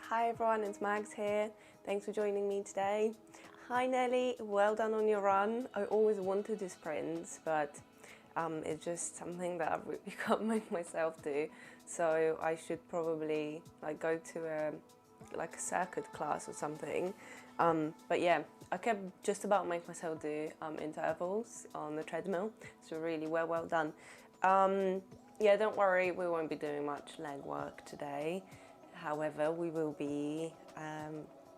Hi everyone, it's Mags here. Thanks for joining me today. Hi Nelly, well done on your run. I always wanted to sprint, but it's just something that I really can't make myself do. So I should probably go to a circuit class or something. But yeah, I can just about make myself do intervals on the treadmill. So really well done. Yeah, don't worry, we won't be doing much leg work today. However, we will be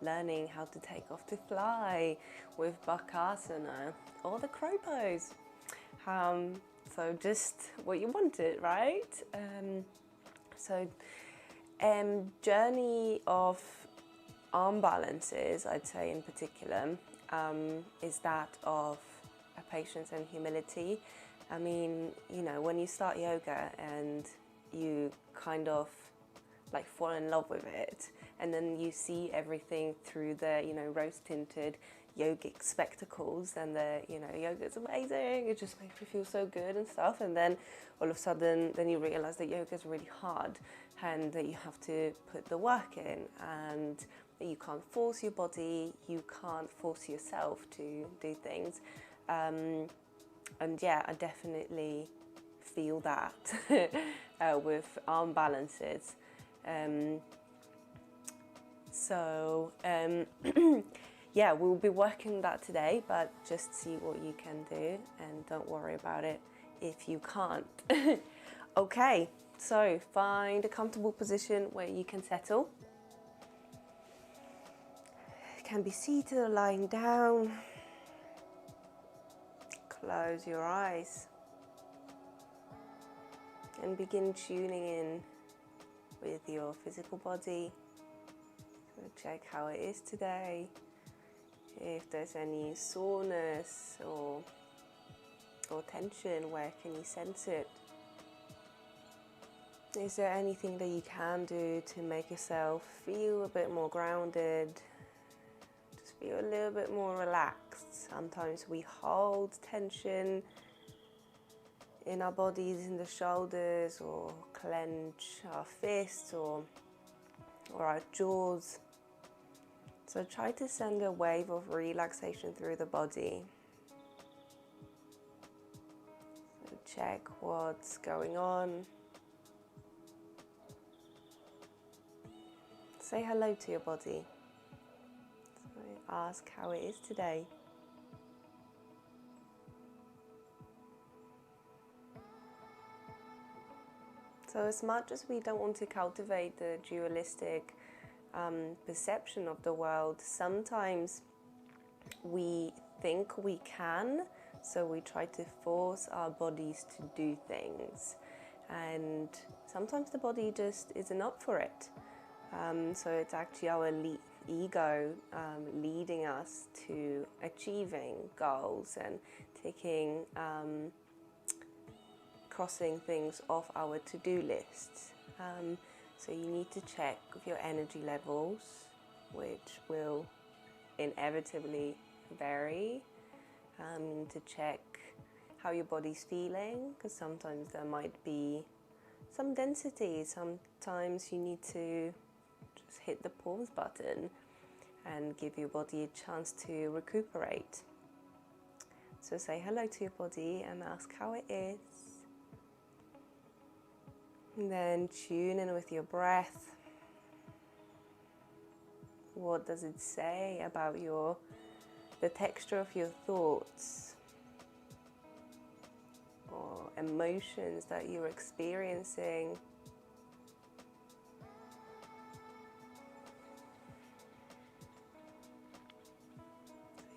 learning how to take off to fly with Bakasana or the crow pose. So just what you wanted, right? Journey of arm balances, I'd say in particular, is that of patience and humility. I mean, you know, when you start yoga and you kind of fall in love with it, and then you see everything through the, rose-tinted yogic spectacles, and the, yoga's amazing, it just makes you feel so good and stuff, and then all of a sudden then you realize that yoga is really hard and that you have to put the work in, and that you can't force your body, you can't force yourself to do things. And yeah, I definitely feel that with arm balances. Yeah, we'll be working that today, but just see what you can do and don't worry about it if you can't. Okay, so find a comfortable position where you can settle. You can be seated or lying down. Close your eyes and begin tuning in with your physical body. So check how it is today. If there's any soreness or tension, where can you sense it? Is there anything that you can do to make yourself feel a bit more grounded? Just feel a little bit more relaxed. Sometimes we hold tension in our bodies, in the shoulders, or clench our fists or our jaws. So try to send a wave of relaxation through the body. So check what's going on. Say hello to your body. So ask how it is today. So as much as we don't want to cultivate the dualistic perception of the world, sometimes we think we can, so we try to force our bodies to do things, and sometimes the body just isn't up for it. So it's actually our ego leading us to achieving goals and taking crossing things off our to-do lists. So you need to check with your energy levels, which will inevitably vary. To check how your body's feeling, because sometimes there might be some density. Sometimes you need to just hit the pause button and give your body a chance to recuperate. So say hello to your body and ask how it is. And then tune in with your breath. What does it say about the texture of your thoughts or emotions that you're experiencing?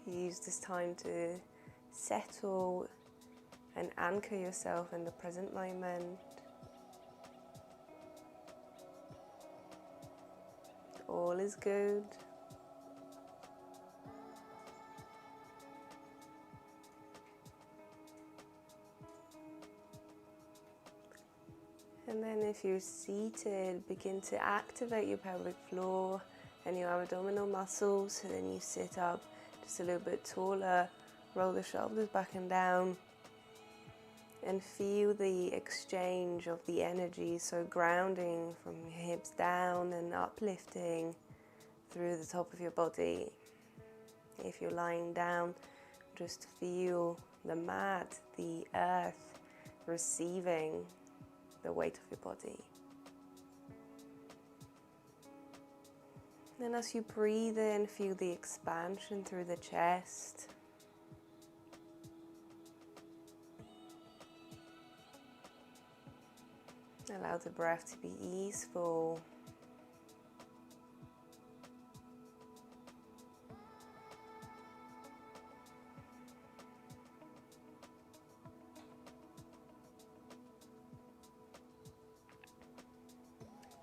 Use this time to settle and anchor yourself in the present moment. All is good. And then if you're seated, begin to activate your pelvic floor and your abdominal muscles. So then you sit up just a little bit taller, roll the shoulders back and down. And feel the exchange of the energy, so grounding from your hips down and uplifting through the top of your body. If you're lying down, just feel the mat, the earth, receiving the weight of your body. Then as you breathe in, feel the expansion through the chest. Allow the breath to be easeful.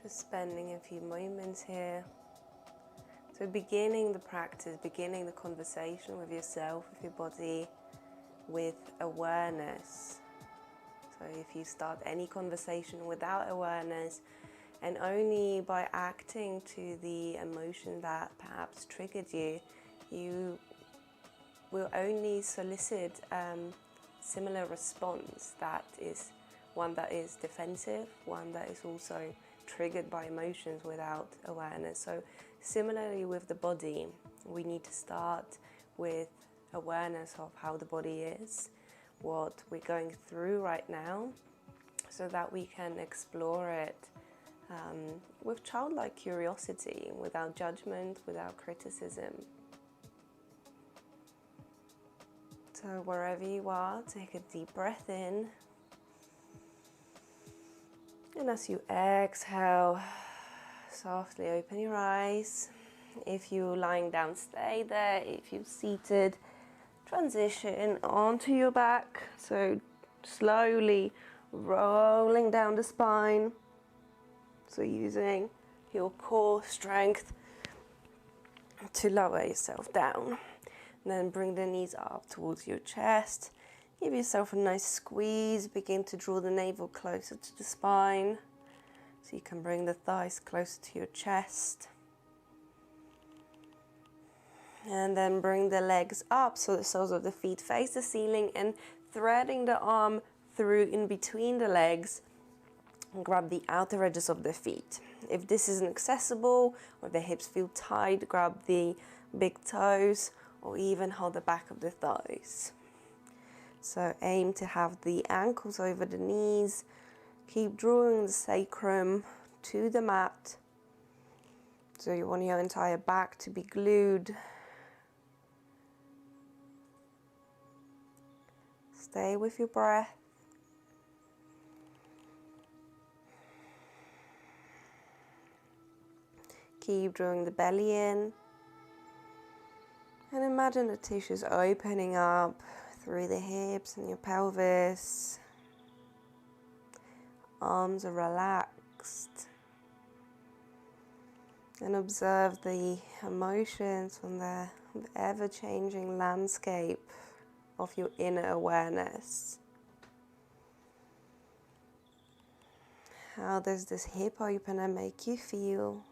Just spending a few moments here. So beginning the practice, beginning the conversation with yourself, with your body, with awareness. So if you start any conversation without awareness and only by acting to the emotion that perhaps triggered you, you will only solicit similar response, that is one that is defensive, one that is also triggered by emotions without awareness. So similarly with the body, we need to start with awareness of how the body is, what we're going through right now, so that we can explore it with childlike curiosity, without judgment, without criticism. So wherever you are, take a deep breath in. And as you exhale, softly open your eyes. If you're lying down, stay there. If you're seated, transition onto your back. So slowly rolling down the spine. So using your core strength to lower yourself down. And then bring the knees up towards your chest. Give yourself a nice squeeze. Begin to draw the navel closer to the spine. So you can bring the thighs closer to your chest. And then bring the legs up so the soles of the feet face the ceiling, and threading the arm through in between the legs and grab the outer edges of the feet. If this isn't accessible or the hips feel tight, grab the big toes or even hold the back of the thighs. So aim to have the ankles over the knees. Keep drawing the sacrum to the mat. So you want your entire back to be glued. Stay with your breath. Keep drawing the belly in. And imagine the tissues opening up through the hips and your pelvis. Arms are relaxed. And observe the emotions from the ever-changing landscape of your inner awareness. How does this hip opener make you feel?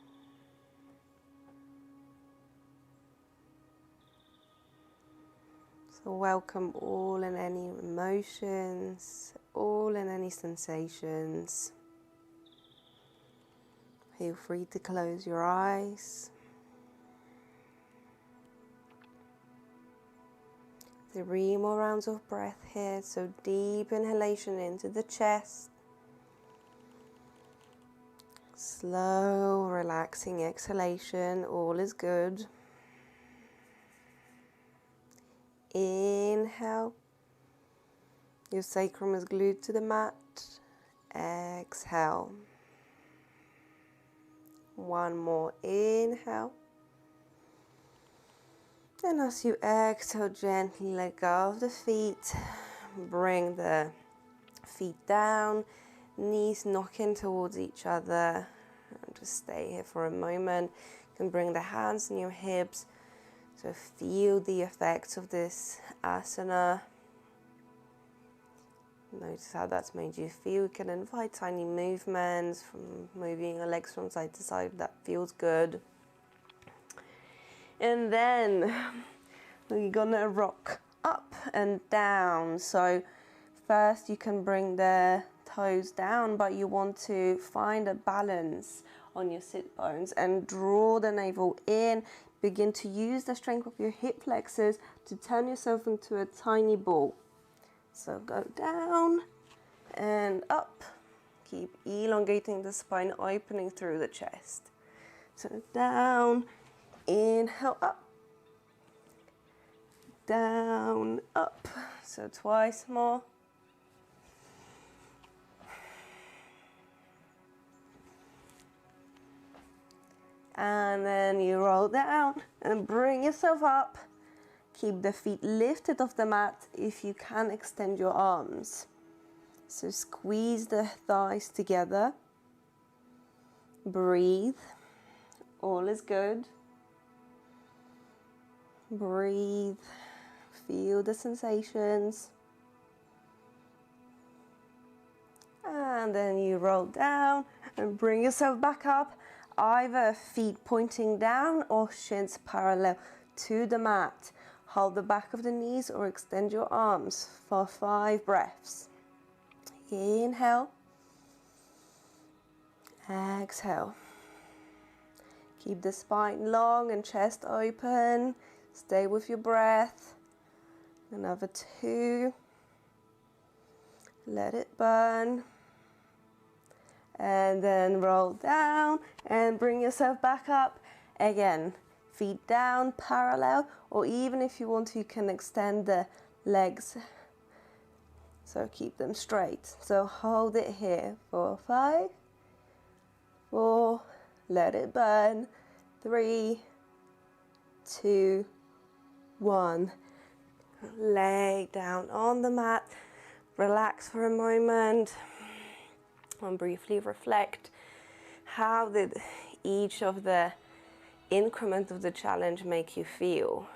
So welcome all and any emotions, all and any sensations. Feel free to close your eyes. 3 more rounds of breath here, so deep inhalation into the chest. Slow, relaxing exhalation, all is good. Inhale, your sacrum is glued to the mat. Exhale. 1 more inhale. And as you exhale, gently let go of the feet. Bring the feet down, knees knocking towards each other. And just stay here for a moment. You can bring the hands on your hips. So feel the effects of this asana. Notice how that's made you feel. You can invite tiny movements from moving your legs from side to side. That feels good. And then we're gonna rock up and down. So First, you can bring the toes down, but you want to find a balance on your sit bones and draw the navel in. Begin to use the strength of your hip flexors to turn yourself into a tiny ball. So go down and up. Keep elongating the spine, opening through the chest. So down, inhale, up. Down, up. So twice more. And then you roll down and bring yourself up. Keep the feet lifted off the mat. If you can, extend your arms. So squeeze the thighs together. Breathe. All is good. Breathe. Feel the sensations. And then you roll down and bring yourself back up. Either feet pointing down or shins parallel to the mat. Hold the back of the knees or extend your arms for 5 breaths. Inhale. Exhale. Keep the spine long and chest open. Stay with your breath. Another 2. Let it burn. And then roll down and bring yourself back up. Again, feet down, parallel, or even if you want to, you can extend the legs. So keep them straight. So hold it here for 5, 4, let it burn, 3, 2, 1. Lay down on the mat, relax for a moment. And briefly reflect, how did each of the increment of the challenge make you feel?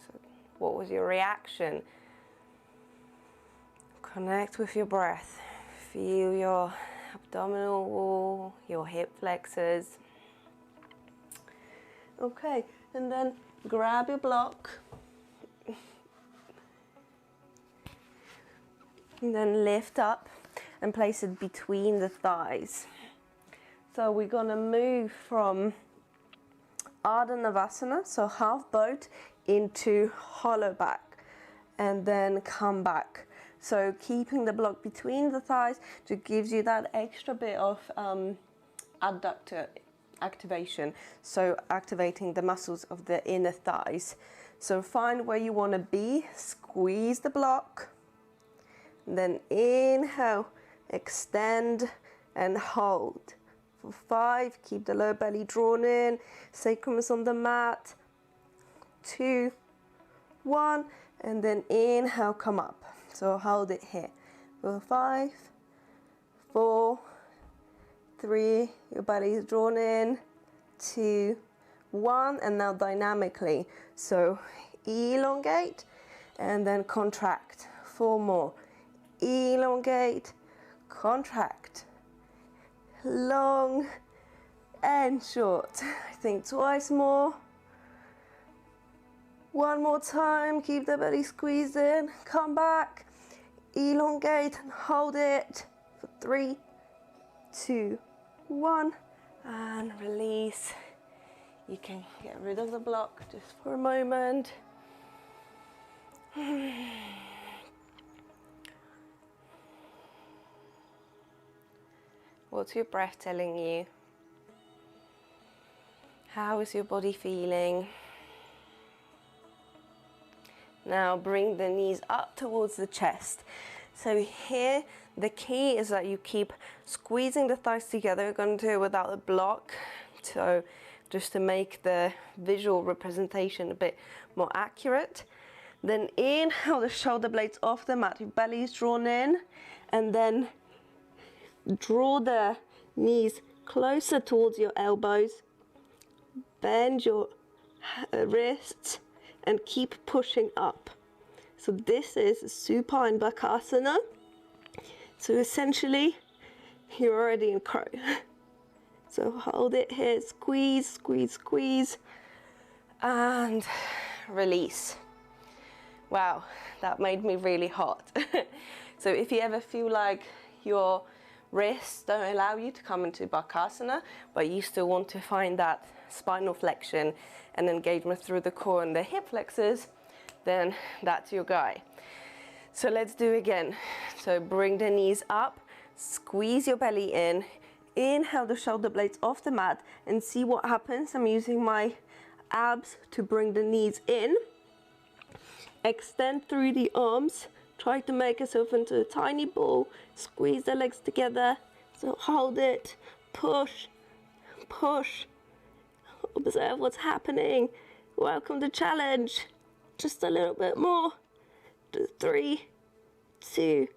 So what was your reaction? Connect with your breath. Feel your abdominal wall, your hip flexors. Okay, and then grab your block. And then lift up and place it between the thighs. So we're gonna move from Ardha Navasana, so half boat, into hollow back, and then come back. So keeping the block between the thighs just gives you that extra bit of adductor activation, so activating the muscles of the inner thighs. So find where you wanna be, squeeze the block, then inhale, extend and hold. For 5, keep the lower belly drawn in, sacrum is on the mat. 2, 1, and then inhale, come up. So hold it here. For 5, 4, 3, your belly is drawn in. 2, 1, and now dynamically. So elongate and then contract. 4 more. Elongate, contract, long and short. I think twice more. 1 more time, keep the belly squeezed in, come back, elongate and hold it for 3, 2, 1, and release. You can get rid of the block just for a moment. What's your breath telling you? How is your body feeling? Now bring the knees up towards the chest. So here, the key is that you keep squeezing the thighs together. You're going to do it without a block. So just to make the visual representation a bit more accurate. Then inhale the shoulder blades off the mat. Your belly is drawn in, and then draw the knees closer towards your elbows, bend your wrists and keep pushing up. So this is supine bakasana. So essentially you're already in crow. So hold it here, squeeze, squeeze, squeeze, and release. Wow, that made me really hot. So if you ever feel like your wrists don't allow you to come into Bakasana, but you still want to find that spinal flexion and engagement through the core and the hip flexors, then that's your guy. So let's do again. So bring the knees up, squeeze your belly in, inhale the shoulder blades off the mat and see what happens. I'm using my abs to bring the knees in. Extend through the arms, try to make yourself into a tiny ball, squeeze the legs together, so hold it, push, push, observe what's happening, welcome the challenge, just a little bit more, 3, 2,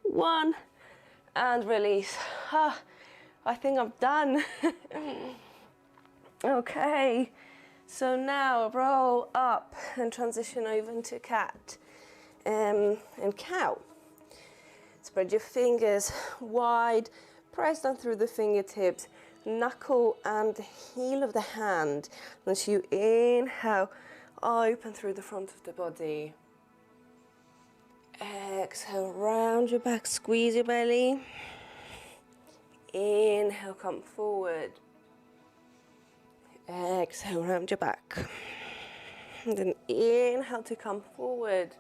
1, and release. I think I'm done. Okay, so now roll up and transition over into cat and cow. Spread your fingers wide, press down through the fingertips, knuckle and the heel of the hand. Once you inhale, open through the front of the body. Exhale, round your back, squeeze your belly. Inhale, come forward. Exhale, round your back. And then inhale to come forward.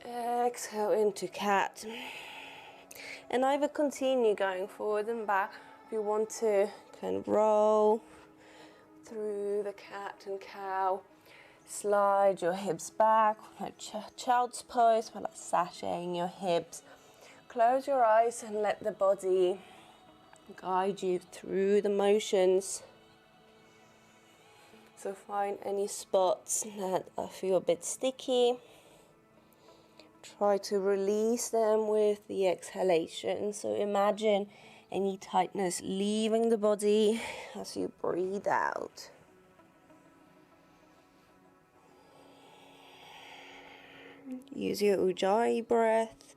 Exhale into cat. And either continue going forward and back. If you want to, kind of roll through the cat and cow. Slide your hips back, like child's pose, like sashaying your hips. Close your eyes and let the body guide you through the motions. So find any spots that feel a bit sticky. Try to release them with the exhalation. So imagine any tightness leaving the body as you breathe out. Use your Ujjayi breath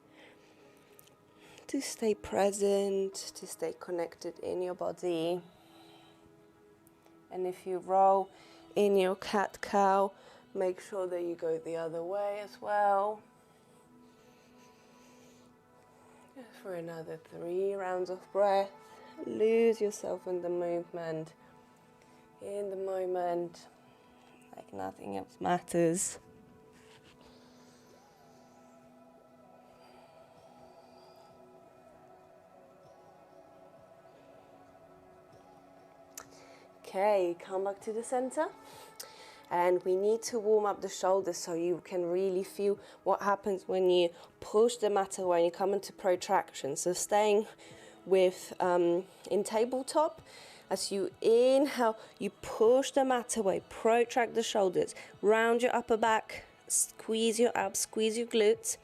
to stay present, to stay connected in your body. And if you roll in your cat-cow, make sure that you go the other way as well. Just for another 3 rounds of breath. Lose yourself in the movement, in the moment, like nothing else matters. Okay, come back to the center. And we need to warm up the shoulders so you can really feel what happens when you push the mat away and you come into protraction. So staying with in tabletop, as you inhale, you push the mat away, protract the shoulders, round your upper back, squeeze your abs, squeeze your glutes.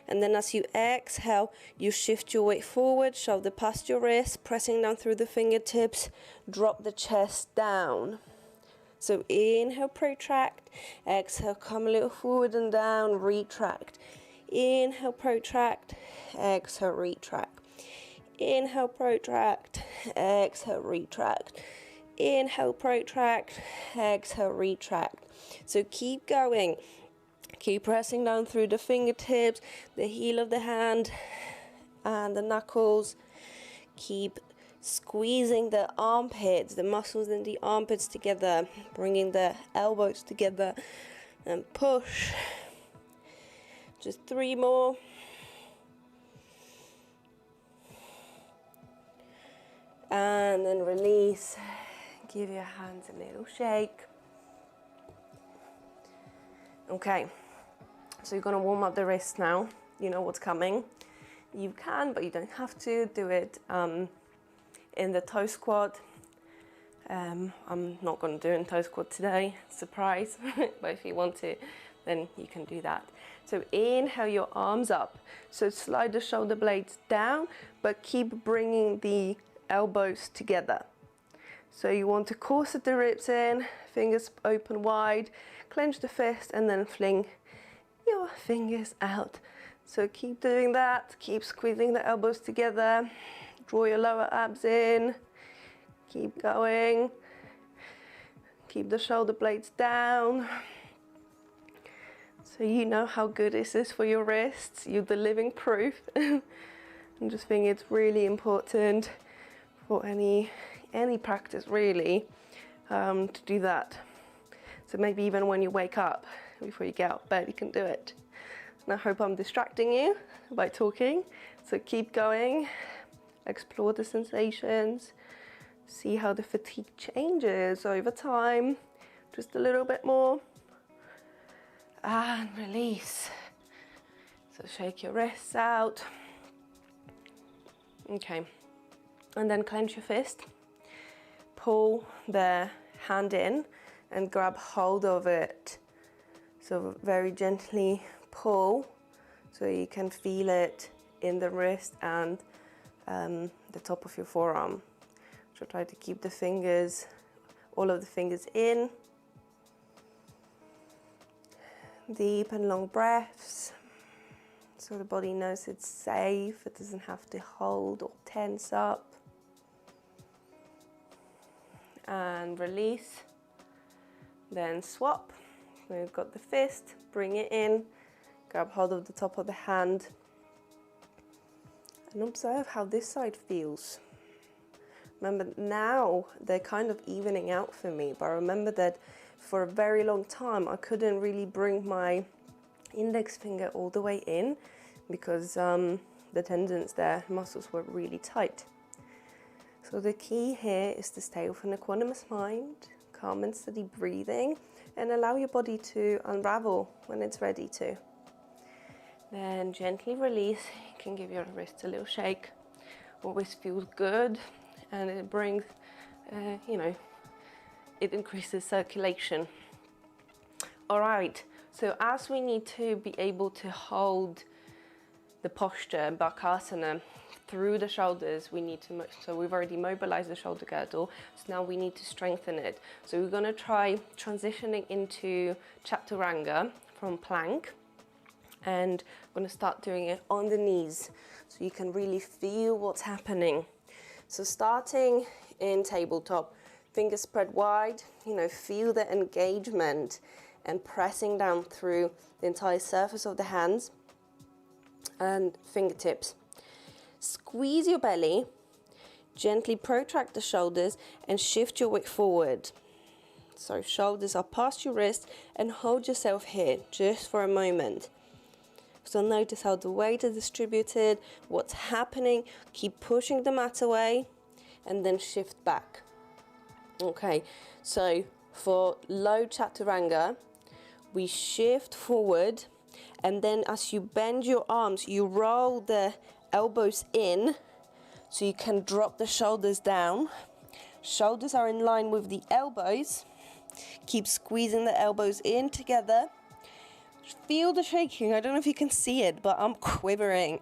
And then as you exhale, you shift your weight forward, shoulder past your wrist, pressing down through the fingertips, drop the chest down. So inhale, protract, exhale, come a little forward and down, retract. Inhale, protract, exhale, retract. Inhale, protract, exhale, retract. Inhale, protract, exhale, retract. So keep going. Keep pressing down through the fingertips, the heel of the hand and the knuckles. Keep squeezing the armpits, the muscles in the armpits together, bringing the elbows together and push. Just 3 more. And then release. Give your hands a little shake. Okay. So you're going to warm up the wrists now. You know what's coming. You can, but you don't have to do it in the toe squat. I'm not going to do it in toe squat today, surprise. But if you want to, then you can do that. So inhale your arms up. So slide the shoulder blades down, but keep bringing the elbows together. So you want to corset the ribs in, fingers open wide, clench the fist, and then fling your fingers out. So keep doing that, keep squeezing the elbows together, draw your lower abs in, keep going, keep the shoulder blades down. So you know how good is this for your wrists. You're the living proof. I just think it's really important for any practice really, to do that. So maybe even when you wake up, before you get out of bed, you can do it. And I hope I'm distracting you by talking. So keep going, explore the sensations, see how the fatigue changes over time. Just a little bit more. And release. So shake your wrists out. Okay. And then clench your fist. Pull the hand in and grab hold of it. So very gently pull so you can feel it in the wrist and the top of your forearm. So try to keep the fingers, all of the fingers in. Deep and long breaths, so the body knows it's safe, it doesn't have to hold or tense up. And release, then swap. We've got the fist, bring it in, grab hold of the top of the hand, and observe how this side feels. Remember, now they're kind of evening out for me, but remember that for a very long time I couldn't really bring my index finger all the way in because the tendons there, muscles were really tight. So the key here is to stay with an equanimous mind, calm and steady breathing, and allow your body to unravel when it's ready to. Then gently release. You can give your wrists a little shake. Always feels good, and it brings, it increases circulation. All right, so as we need to be able to hold the posture, Bakasana, through the shoulders, we need to, so we've already mobilized the shoulder girdle, so now we need to strengthen it. So we're gonna try transitioning into Chaturanga from plank, and I'm gonna start doing it on the knees, so you can really feel what's happening. So starting in tabletop, fingers spread wide, feel the engagement and pressing down through the entire surface of the hands and fingertips. Squeeze your belly, gently protract the shoulders and shift your weight forward. So shoulders are past your wrist and hold yourself here just for a moment. So notice how the weight is distributed, what's happening. Keep pushing the mat away and then shift back. Okay, so for low Chaturanga, we shift forward, and then as you bend your arms, you roll the elbows in so you can drop the shoulders down. Shoulders are in line with the elbows. Keep squeezing the elbows in together. Feel the shaking. I don't know if you can see it, but I'm quivering.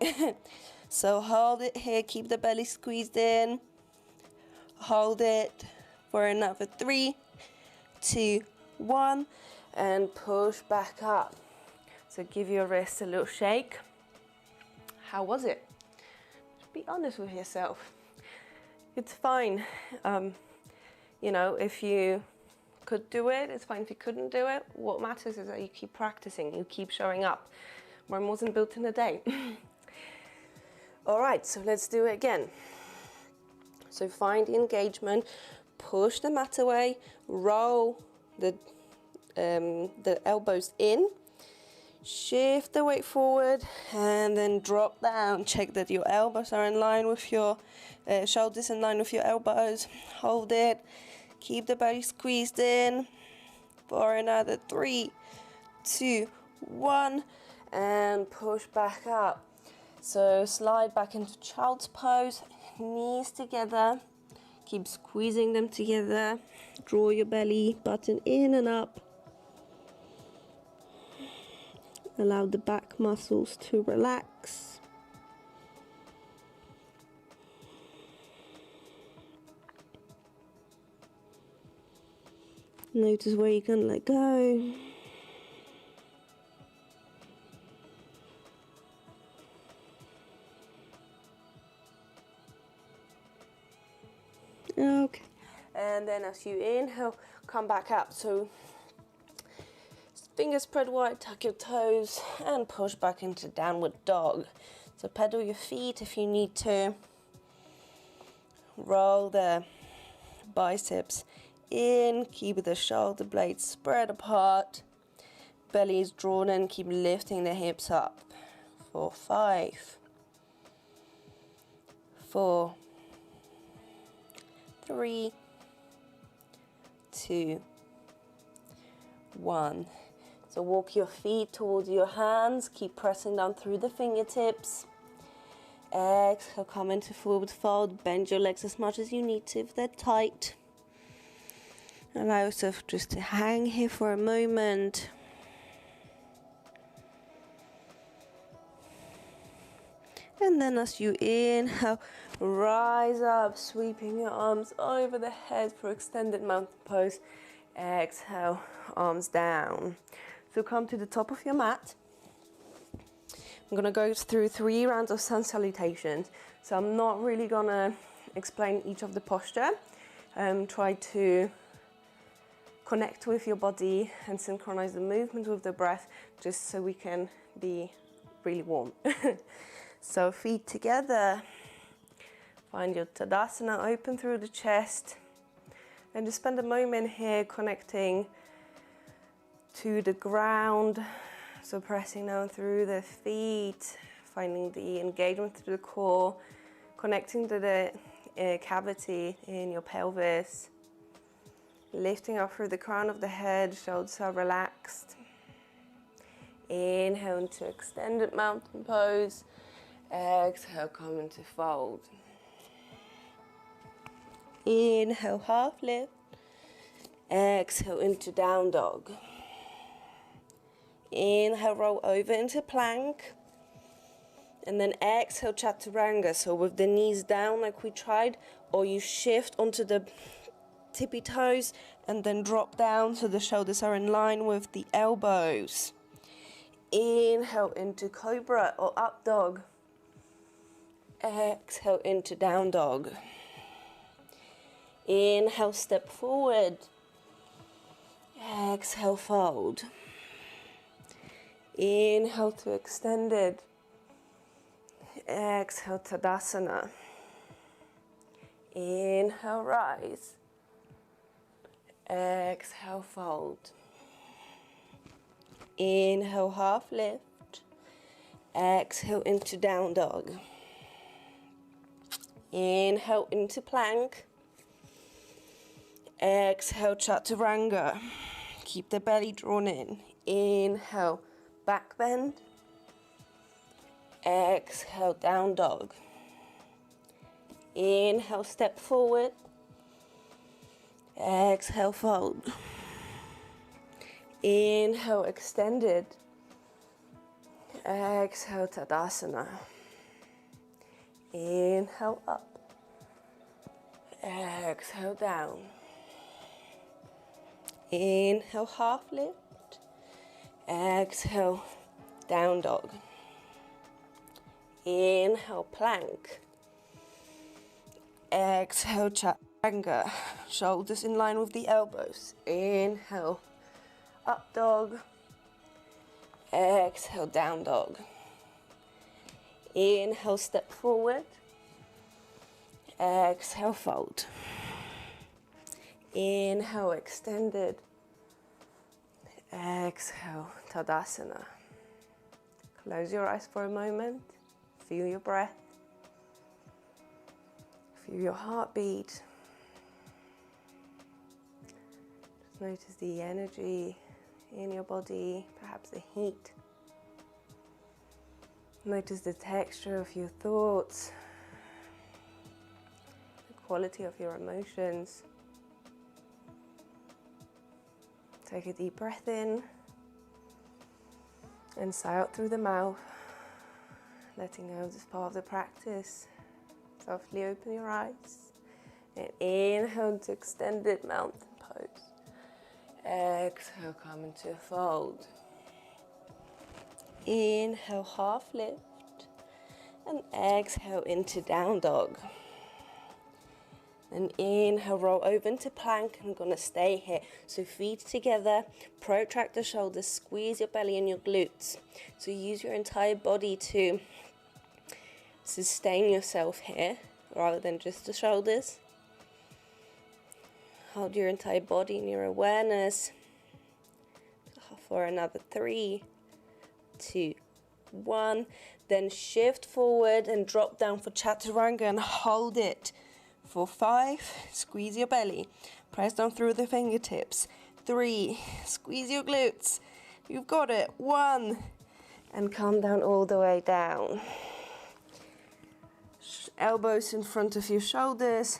So hold it here, keep the belly squeezed in. Hold it for another 3, 2, 1, and push back up. So give your wrist a little shake. How was it? Just be honest with yourself. It's fine. If you could do it, it's fine. If you couldn't do it, what matters is that you keep practicing, you keep showing up. Rome wasn't built in a day. All right, so let's do it again. So find the engagement, push the mat away, roll the elbows in, shift the weight forward, and then drop down. Check that your elbows are in line with your shoulders in line with your elbows. Hold it, keep the belly squeezed in for another 3, 2, 1, and push back up. So slide back into child's pose, knees together, keep squeezing them together, draw your belly button in and up. Allow the back muscles to relax. Notice where you can let go. Okay, and then as you inhale, come back up. So Fingers spread wide, tuck your toes and push back into downward dog. So pedal your feet if you need to. Roll the biceps in, keep the shoulder blades spread apart. Belly is drawn in, keep lifting the hips up. 4, 5, 4, 3, 2, 1. So walk your feet towards your hands, keep pressing down through the fingertips. Exhale, come into forward fold, bend your legs as much as you need to if they're tight. Allow yourself just to hang here for a moment. And then as you inhale, rise up, sweeping your arms over the head for extended mountain pose. Exhale, arms down. So come to the top of your mat. I'm going to go through 3 rounds of sun salutations. So I'm not really going to explain each of the posture. Try to connect with your body and synchronize the movement with the breath, just so we can be really warm. So feet together, find your Tadasana, open through the chest, and just spend a moment here connecting to the ground. So pressing down through the feet, finding the engagement through the core, connecting to the cavity in your pelvis, lifting up through the crown of the head, shoulders are relaxed. Inhale into extended mountain pose. Exhale, come into fold. Inhale, half lift. Exhale into down dog. Inhale, roll over into plank. And then exhale, chaturanga. So with the knees down like we tried, or you shift onto the tippy toes and then drop down so the shoulders are in line with the elbows. Inhale into cobra or up dog. Exhale into down dog. Inhale, step forward. Exhale, fold. Inhale to extended. Exhale, Tadasana. Inhale, rise. Exhale, fold. Inhale, half lift. Exhale into down dog. Inhale into plank. Exhale, chaturanga. Keep the belly drawn in. Inhale, back bend. Exhale, down dog. Inhale, step forward. Exhale, fold. Inhale, extended. Exhale, Tadasana. Inhale, up. Exhale, down. Inhale, half lift. Exhale, down dog. Inhale, plank. Exhale, chaturanga. Shoulders in line with the elbows. Inhale, up dog. Exhale, down dog. Inhale, step forward. Exhale, fold. Inhale, extended. Exhale, Tadasana. Close your eyes for a moment. Feel your breath. Feel your heartbeat. Just notice the energy in your body, perhaps the heat. Notice the texture of your thoughts, the quality of your emotions. Take a deep breath in and sigh out through the mouth, letting go of this part of the practice. Softly open your eyes and inhale to extended mountain pose. Exhale, come into a fold. Inhale, half lift, and exhale into down dog. And inhale, roll over into plank. I'm gonna stay here. So feet together, protract the shoulders, squeeze your belly and your glutes. So use your entire body to sustain yourself here, rather than just the shoulders. Hold your entire body in your awareness for another 3, 2, 1. Then shift forward and drop down for chaturanga and hold it for 5. Squeeze your belly. Press down through the fingertips. 3. Squeeze your glutes. You've got it. 1. And come down all the way down. Elbows in front of your shoulders.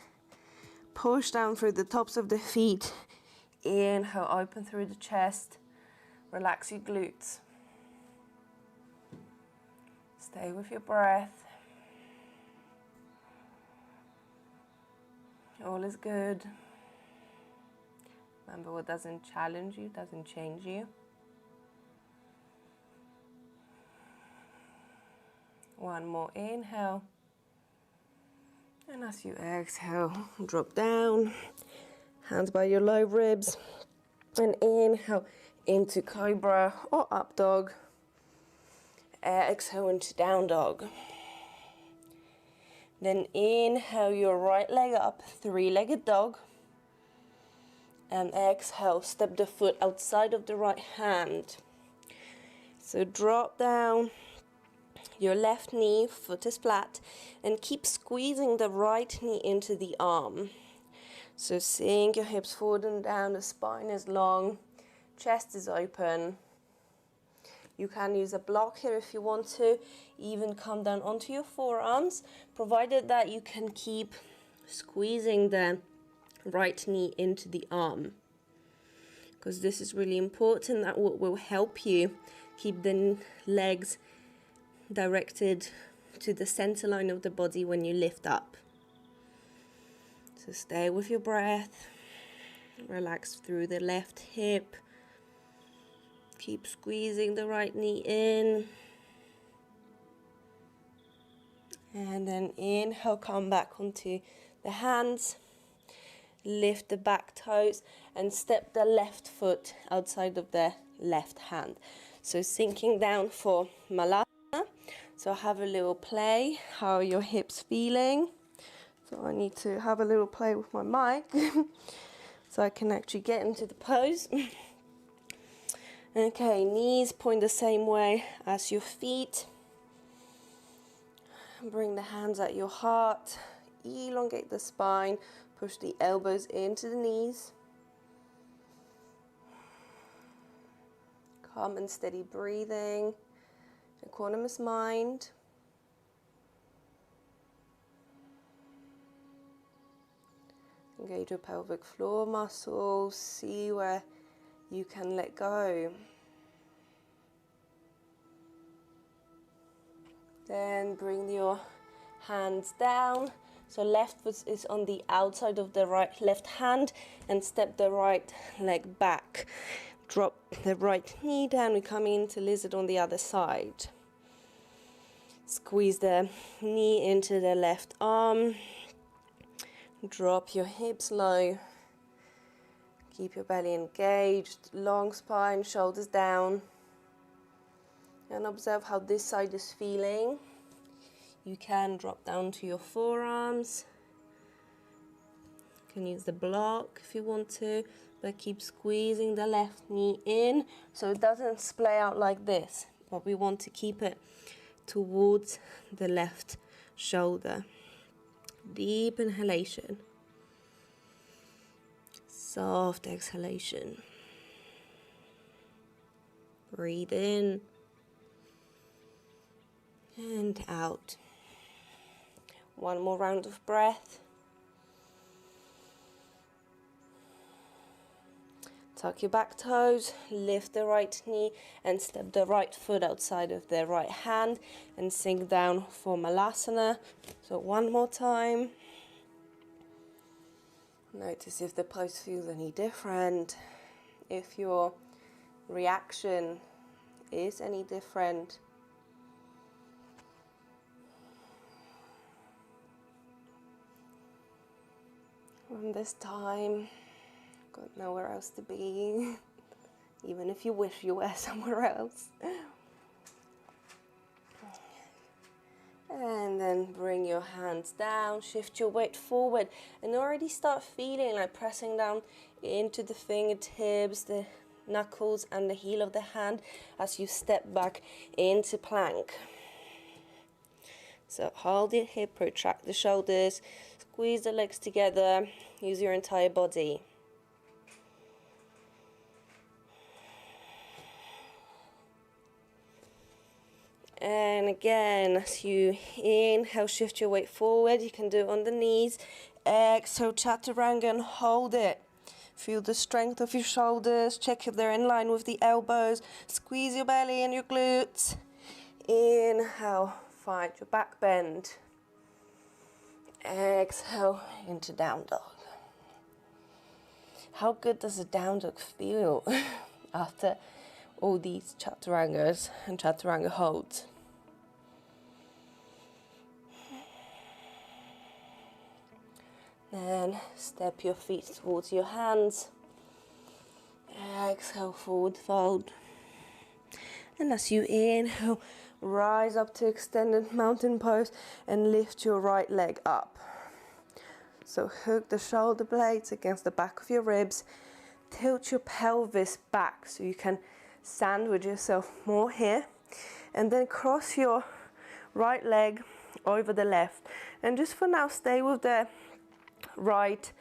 Push down through the tops of the feet. Inhale, open through the chest. Relax your glutes. Stay with your breath. All is good. Remember, what doesn't challenge you doesn't change you. One more inhale. And as you exhale, drop down. Hands by your low ribs. And inhale into cobra or up dog. Exhale into down dog. Then inhale your right leg up, 3-legged dog. And exhale, step the foot outside of the right hand. So drop down your left knee, foot is flat, and keep squeezing the right knee into the arm. So sink your hips forward and down, the spine is long, chest is open. You can use a block here if you want to, even come down onto your forearms, provided that you can keep squeezing the right knee into the arm. Because this is really important, that what will help you keep the legs directed to the center line of the body when you lift up. So stay with your breath, relax through the left hip. Keep squeezing the right knee in. And then inhale, come back onto the hands. Lift the back toes and step the left foot outside of the left hand. So sinking down for Malasana. So have a little play. How are your hips feeling? So I need to have a little play with my mic so I can actually get into the pose. Okay, knees point the same way as your feet. Bring the hands at your heart. Elongate the spine. Push the elbows into the knees. Calm and steady breathing. Equanimous mind. Engage your pelvic floor muscles. See where you can let go. Then bring your hands down. So left foot is on the outside of the left hand and step the right leg back. Drop the right knee down. We're coming into lizard on the other side. Squeeze the knee into the left arm. Drop your hips low. Keep your belly engaged, long spine, shoulders down. And observe how this side is feeling. You can drop down to your forearms. You can use the block if you want to, but keep squeezing the left knee in so it doesn't splay out like this. But we want to keep it towards the left shoulder. Deep inhalation. Soft exhalation. Breathe in and out. One more round of breath. Tuck your back toes, lift the right knee and step the right foot outside of the right hand and sink down for Malasana. So one more time. Notice if the pose feels any different, if your reaction is any different. And this time, got nowhere else to be, even if you wish you were somewhere else. And then bring your hands down, shift your weight forward, and already start feeling like pressing down into the fingertips, the knuckles, and the heel of the hand as you step back into plank. So hold it here, protract the shoulders, squeeze the legs together, use your entire body. And again, as you inhale, shift your weight forward. You can do it on the knees. Exhale, chaturanga, and hold it. Feel the strength of your shoulders. Check if they're in line with the elbows. Squeeze your belly and your glutes. Inhale, find your back bend. Exhale into down dog. How good does a down dog feel after all these chaturangas and chaturanga holds? Then step your feet towards your hands. Exhale, forward fold. And as you inhale, rise up to extended mountain pose and lift your right leg up. So hook the shoulder blades against the back of your ribs. Tilt your pelvis back so you can sandwich yourself more here. And then cross your right leg over the left. And just for now, stay with the right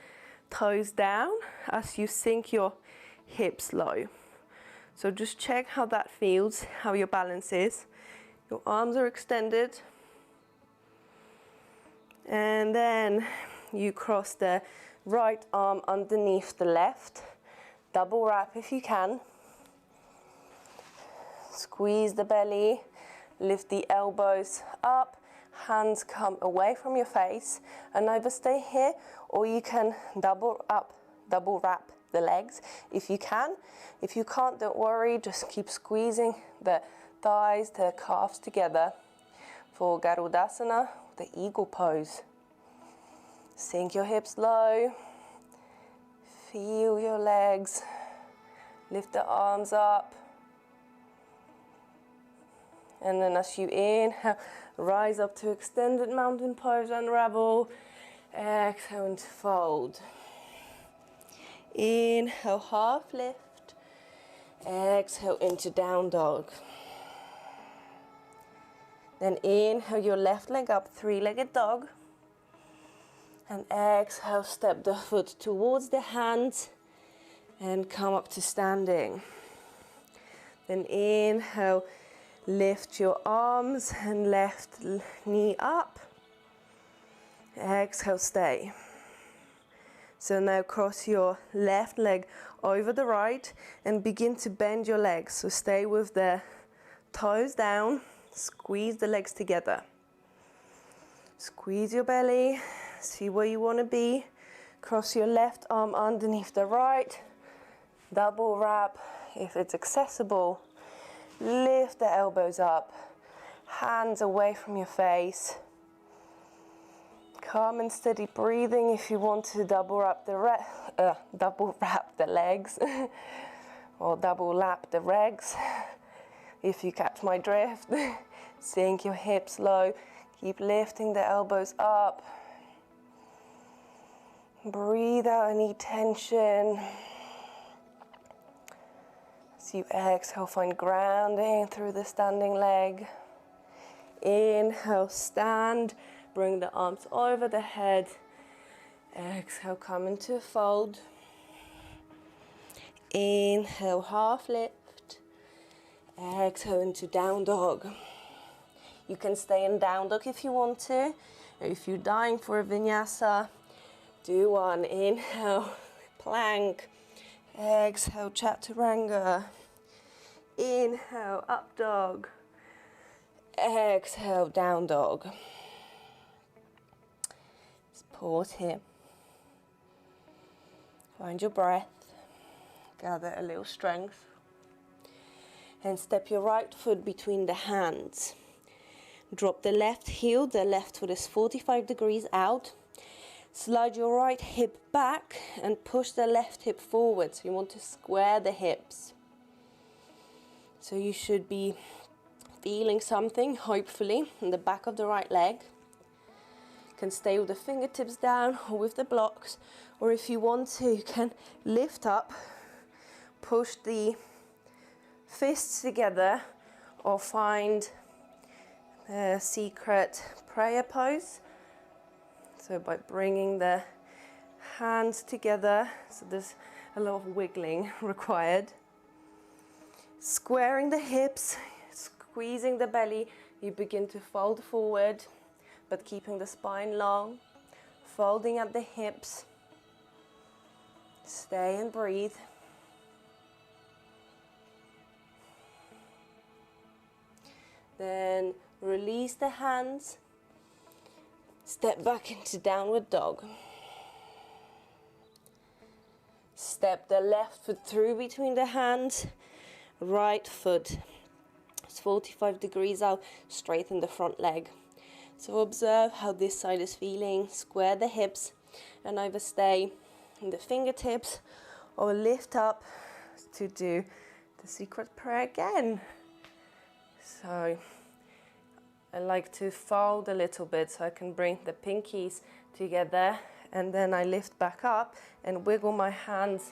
toes down as you sink your hips low. So just check how that feels, how your balance is. Your arms are extended. And then you cross the right arm underneath the left. Double wrap if you can. Squeeze the belly, lift the elbows up. Hands come away from your face and either stay here or you can double wrap the legs if you can. If you can't, don't worry, just keep squeezing the thighs, the calves together for Garudasana, the eagle pose. Sink your hips low, feel your legs, lift the arms up. And then as you inhale, rise up to extended mountain pose, unravel. Exhale into fold. Inhale, half lift. Exhale into down dog. Then inhale your left leg up, three-legged dog. And exhale, step the foot towards the hands and come up to standing. Then inhale, lift your arms and left knee up. Exhale, stay. So now cross your left leg over the right and begin to bend your legs. So stay with the toes down, squeeze the legs together. Squeeze your belly, see where you want to be. Cross your left arm underneath the right. Double wrap if it's accessible. Lift the elbows up, hands away from your face. Calm and steady breathing if you want to double wrap the legs or double lap the legs if you catch my drift. Sink your hips low, keep lifting the elbows up. Breathe out any tension. As you exhale, find grounding through the standing leg. Inhale, stand. Bring the arms over the head. Exhale, come into a fold. Inhale, half lift. Exhale into down dog. You can stay in down dog if you want to. Or if you're dying for a vinyasa, do one. Inhale, plank. Exhale, chaturanga. Inhale, up dog. Exhale, down dog. Just pause here. Find your breath. Gather a little strength. And step your right foot between the hands. Drop the left heel. The left foot is 45 degrees out. Slide your right hip back and push the left hip forward. So you want to square the hips. So you should be feeling something, hopefully, in the back of the right leg. You can stay with the fingertips down or with the blocks, or if you want to, you can lift up, push the fists together, or find the secret prayer pose. So by bringing the hands together, so there's a lot of wiggling required. Squaring the hips, squeezing the belly, you begin to fold forward, but keeping the spine long, folding at the hips. Stay and breathe. Then release the hands, step back into downward dog. Step the left foot through between the hands, right foot is 45 degrees out, straighten the front leg. So observe how this side is feeling, square the hips and either stay in the fingertips or lift up to do the secret prayer again. So I like to fold a little bit so I can bring the pinkies together, and then I lift back up and wiggle my hands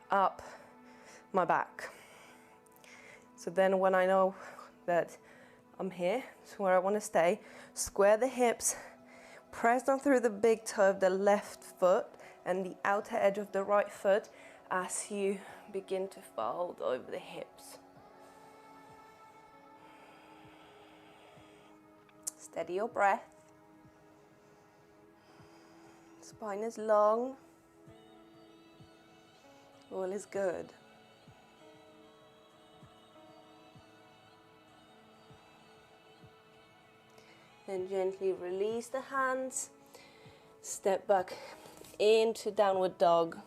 up my back. So then when I know that I'm here, it's where I want to stay, square the hips, press down through the big toe of the left foot and the outer edge of the right foot as you begin to fold over the hips. Steady your breath. Spine is long. All is good. Then gently release the hands. Step back into downward dog.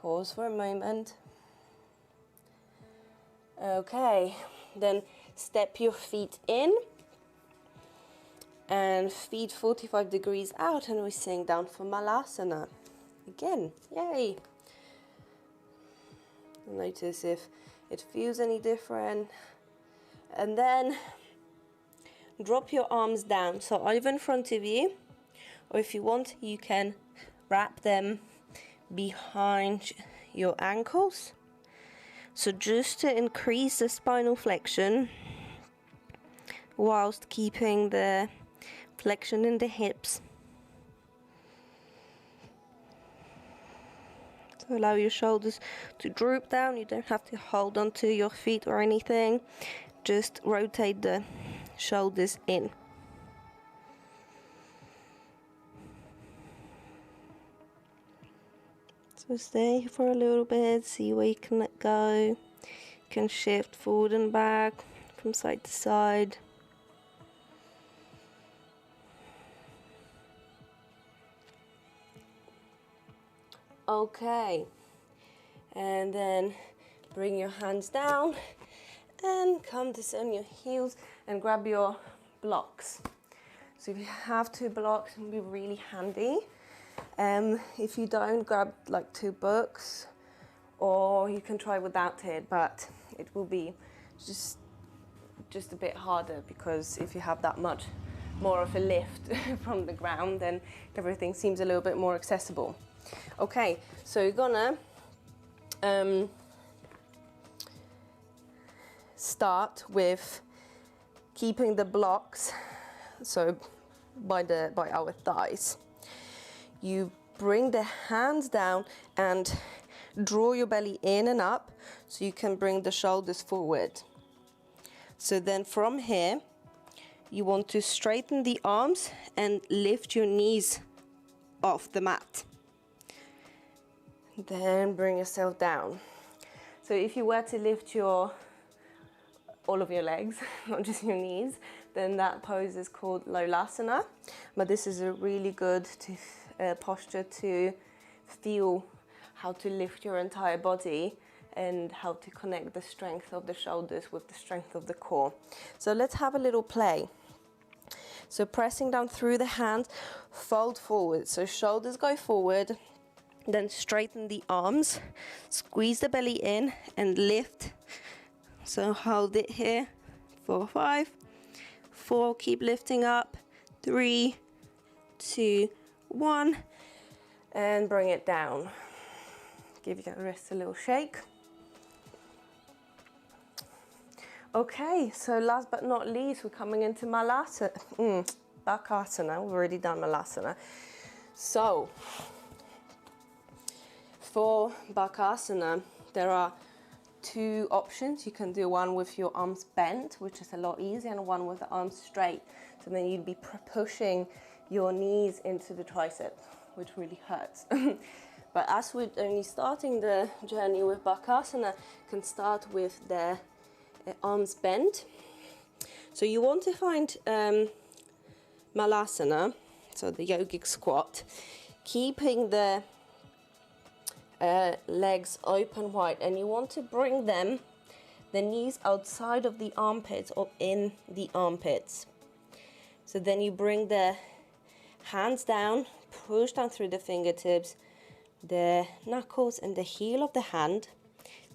Pause for a moment. Okay, then step your feet in and feet 45 degrees out, and we sink down for Malasana. Again, yay. Notice if it feels any different. And then drop your arms down, so either in front of you, or if you want, you can wrap them behind your ankles. So just to increase the spinal flexion whilst keeping the flexion in the hips. So allow your shoulders to droop down. You don't have to hold onto your feet or anything. Just rotate the shoulders in. So stay for a little bit, see where you can let go. You can shift forward and back from side to side. Okay, and then bring your hands down and come to sit on your heels and grab your blocks. So if you have 2 blocks, it will be really handy. If you don't, grab like 2 books, or you can try without it, but it will be just a bit harder, because if you have that much more of a lift from the ground, then everything seems a little bit more accessible. Okay, so you're gonna start with keeping the blocks, so by our thighs. You bring the hands down and draw your belly in and up, so you can bring the shoulders forward. So then from here, you want to straighten the arms and lift your knees off the mat. Then bring yourself down. So if you were to lift all of your legs, not just your knees, then that pose is called Lolasana. But this is a really good posture to feel how to lift your entire body and how to connect the strength of the shoulders with the strength of the core. So let's have a little play. So pressing down through the hand, fold forward. So shoulders go forward, then straighten the arms, squeeze the belly in and lift. So hold it here for 5, 4, keep lifting up, 3, 2, 1, and bring it down. Give your wrist a little shake. Okay, so last but not least, we're coming into Bakasana. We've already done Malasana. So, for Bakasana, there are 2 options. You can do one with your arms bent, which is a lot easier, and one with the arms straight. So then you'd be pushing your knees into the tricep, which really hurts. But as we're only starting the journey with Bakasana, can start with the arms bent. So you want to find Malasana, so the yogic squat, keeping the legs open wide, and you want to bring the knees outside of the armpits or in the armpits. So then you bring the hands down, push down through the fingertips, the knuckles and the heel of the hand.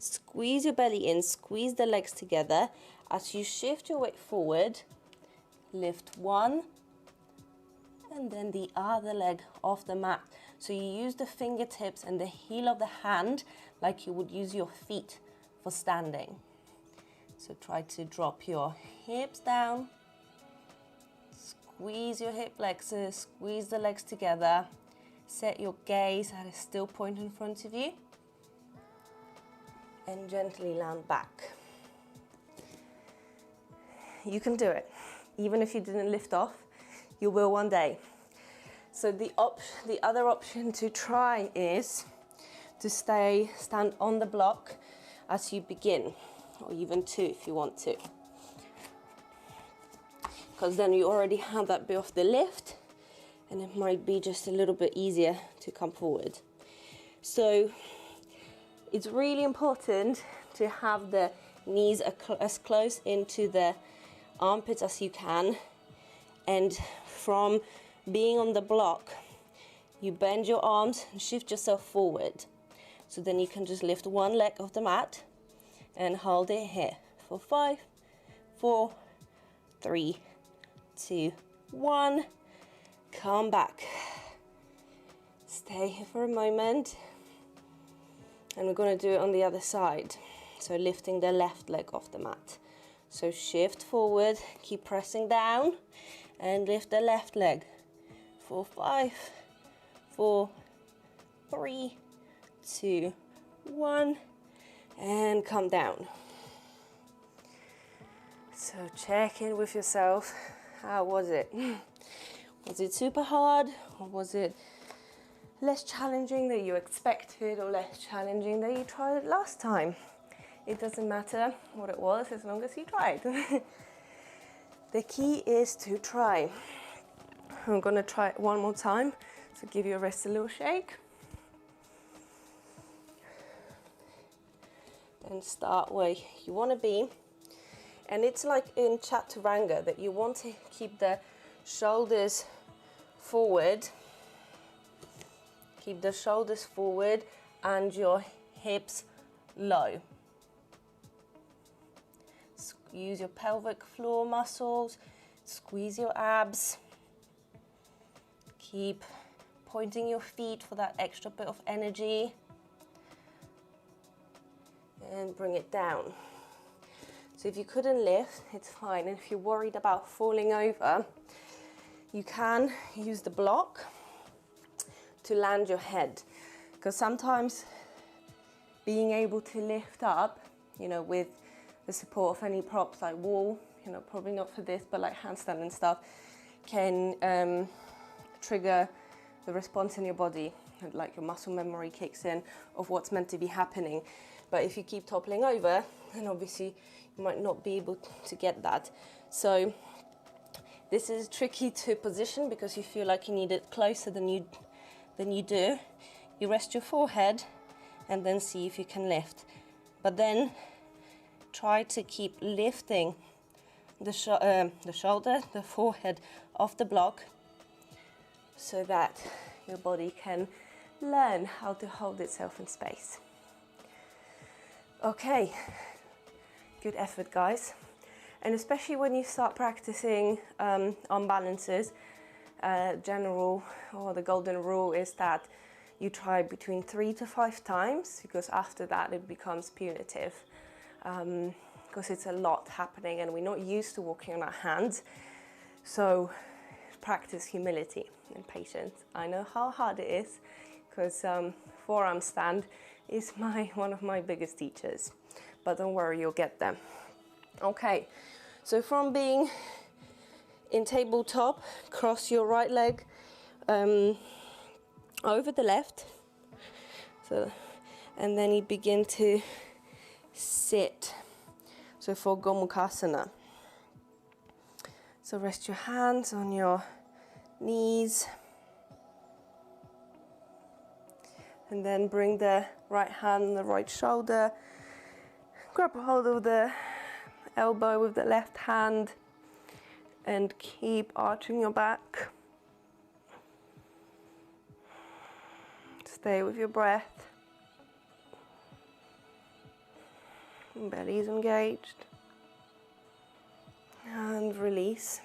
Squeeze your belly in, squeeze the legs together. As you shift your weight forward, lift one and then the other leg off the mat. So you use the fingertips and the heel of the hand like you would use your feet for standing. So try to drop your hips down, squeeze your hip flexors, squeeze the legs together, set your gaze at a still point in front of you, and gently land back. You can do it. Even if you didn't lift off, you will one day. So the other option to try is to stand on the block as you begin, or even 2 if you want to. Because then you already have that bit of the lift, and it might be just a little bit easier to come forward. So it's really important to have the knees as close into the armpits as you can, and from being on the block, you bend your arms and shift yourself forward. So then you can just lift one leg off the mat and hold it here for 5, 4, 3, 2, 1. Come back. Stay here for a moment. And we're going to do it on the other side. So lifting the left leg off the mat. So shift forward, keep pressing down, and lift the left leg for 5, 4, 3, 2, 1, and come down. So check in with yourself. How was it? Was it super hard, or was it less challenging than you expected, or less challenging than you tried last time? It doesn't matter what it was as long as you tried. The key is to try. I'm going to try it one more time, so give your wrist a little shake. Then start where you want to be. And it's like in Chaturanga that you want to keep the shoulders forward. Keep the shoulders forward and your hips low. Use your pelvic floor muscles, squeeze your abs. Keep pointing your feet for that extra bit of energy. And bring it down. So if you couldn't lift, it's fine. And if you're worried about falling over, you can use the block to land your head. Because sometimes being able to lift up, with the support of any props like wall, probably not for this, but like handstand and stuff, can trigger the response in your body, like your muscle memory kicks in of what's meant to be happening. But if you keep toppling over, then obviously you might not be able to get that. So this is tricky to position because you feel like you need it closer than you do. You rest your forehead and then see if you can lift. But then try to keep lifting the shoulder, the forehead of the block so that your body can learn how to hold itself in space. Okay, good effort, guys. And especially when you start practicing arm balances, general or the golden rule is that you try between 3 to 5 times, because after that it becomes punitive, because it's a lot happening and we're not used to walking on our hands. So practice humility and patience. I know how hard it is, because forearm stand is one of my biggest teachers, but don't worry, you'll get them. Okay, so from being in tabletop, cross your right leg over the left, so, and then you begin to sit, so for Gomukhasana. So rest your hands on your knees, and then bring the right hand on the right shoulder, grab a hold of the elbow with the left hand, and keep arching your back. Stay with your breath. Belly is engaged. And release.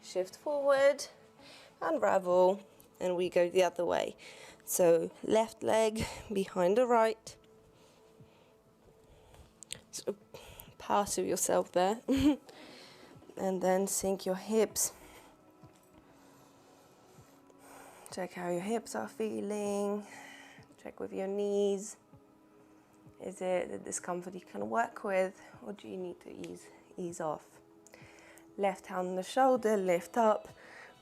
Shift forward, unravel, and we go the other way. So left leg behind the right. So passive yourself there. And then sink your hips. Check how your hips are feeling. Check with your knees. Is it the discomfort you can work with, or do you need to ease off? Left hand on the shoulder, lift up.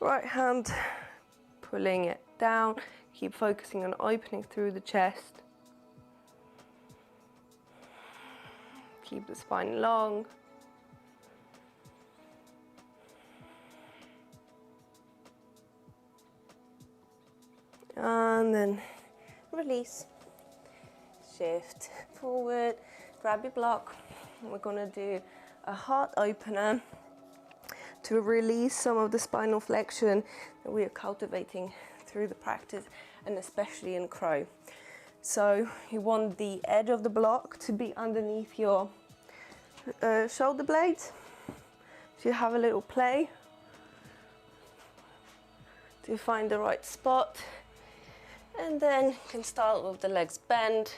Right hand, pulling it down. Keep focusing on opening through the chest. Keep the spine long. And then release. Shift forward, grab your block. We're gonna do a heart opener to release some of the spinal flexion that we are cultivating through the practice, and especially in crow. So you want the edge of the block to be underneath your shoulder blades. So you have a little play to find the right spot. And then you can start with the legs bent.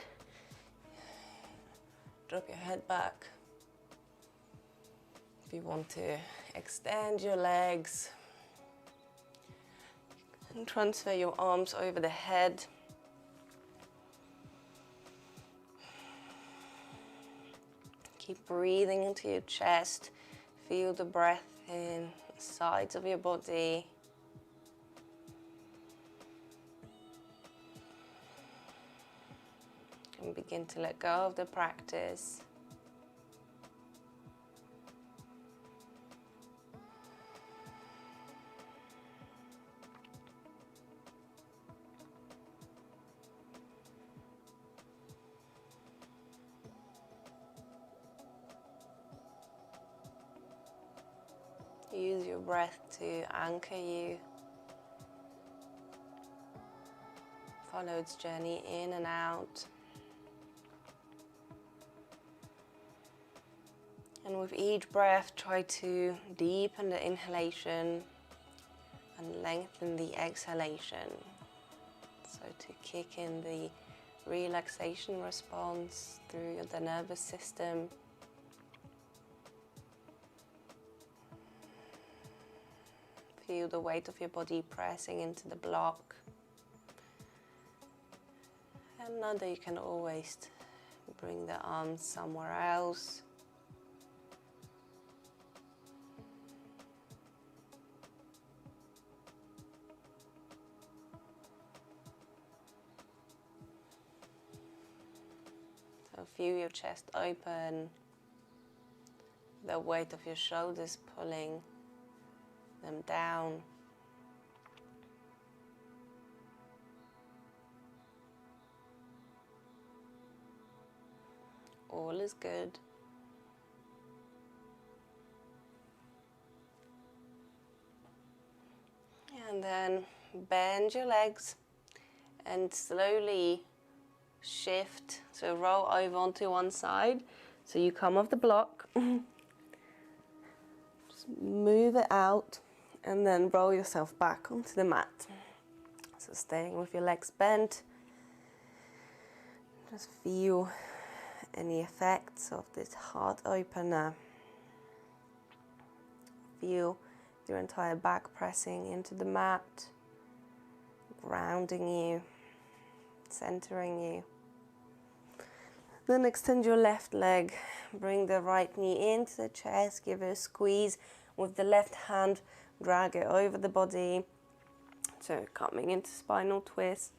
Drop your head back. If you want to extend your legs and transfer your arms over the head. Keep breathing into your chest. Feel the breath in the sides of your body. And begin to let go of the practice. Use your breath to anchor you. Follow its journey in and out. And with each breath, try to deepen the inhalation and lengthen the exhalation. So to kick in the relaxation response through the nervous system. Feel the weight of your body pressing into the block. And know that you can always bring the arms somewhere else. So feel your chest open, the weight of your shoulders pulling them down. All is good. then bend your legs and slowly shift, so roll over onto one side. So you come off the block, just move it out, and then roll yourself back onto the mat. So staying with your legs bent, just feel any effects of this heart opener. Feel your entire back pressing into the mat, grounding you, centering you. Then extend your left leg, bring the right knee into the chest, give it a squeeze with the left hand, drag it over the body. So coming into spinal twist.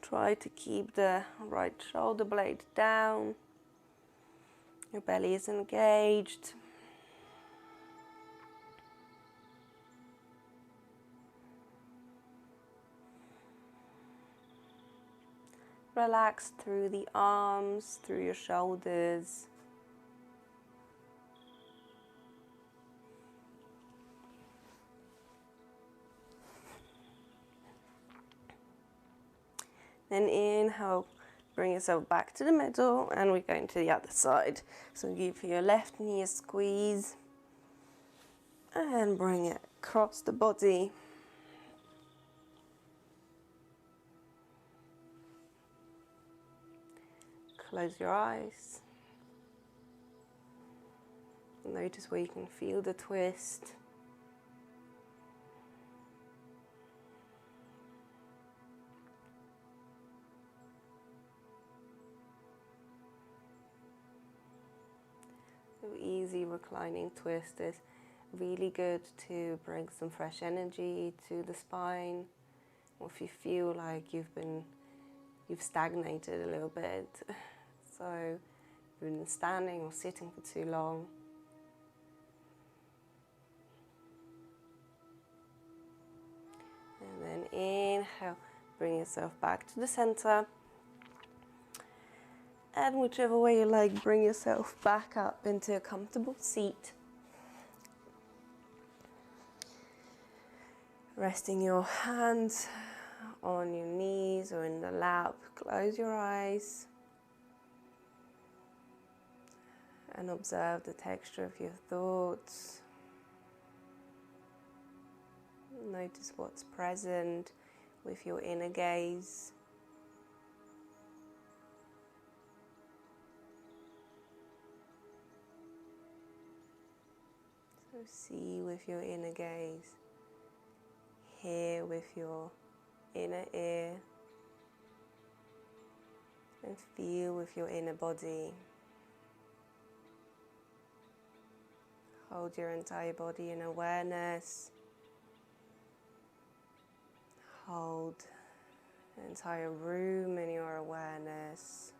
Try to keep the right shoulder blade down. Your belly is engaged. Relax through the arms, through your shoulders. Then inhale, bring yourself back to the middle, and we're going to the other side. So give your left knee a squeeze and bring it across the body. Close your eyes. Notice where you can feel the twist. So easy reclining twist is really good to bring some fresh energy to the spine. Or if you feel like you've stagnated a little bit. So you've been standing or sitting for too long. And then inhale, bring yourself back to the center. And whichever way you like, bring yourself back up into a comfortable seat. Resting your hands on your knees or in the lap. Close your eyes. And observe the texture of your thoughts. Notice what's present with your inner gaze. So see with your inner gaze. Hear with your inner ear. And feel with your inner body. Hold your entire body in awareness. Hold the entire room in your awareness.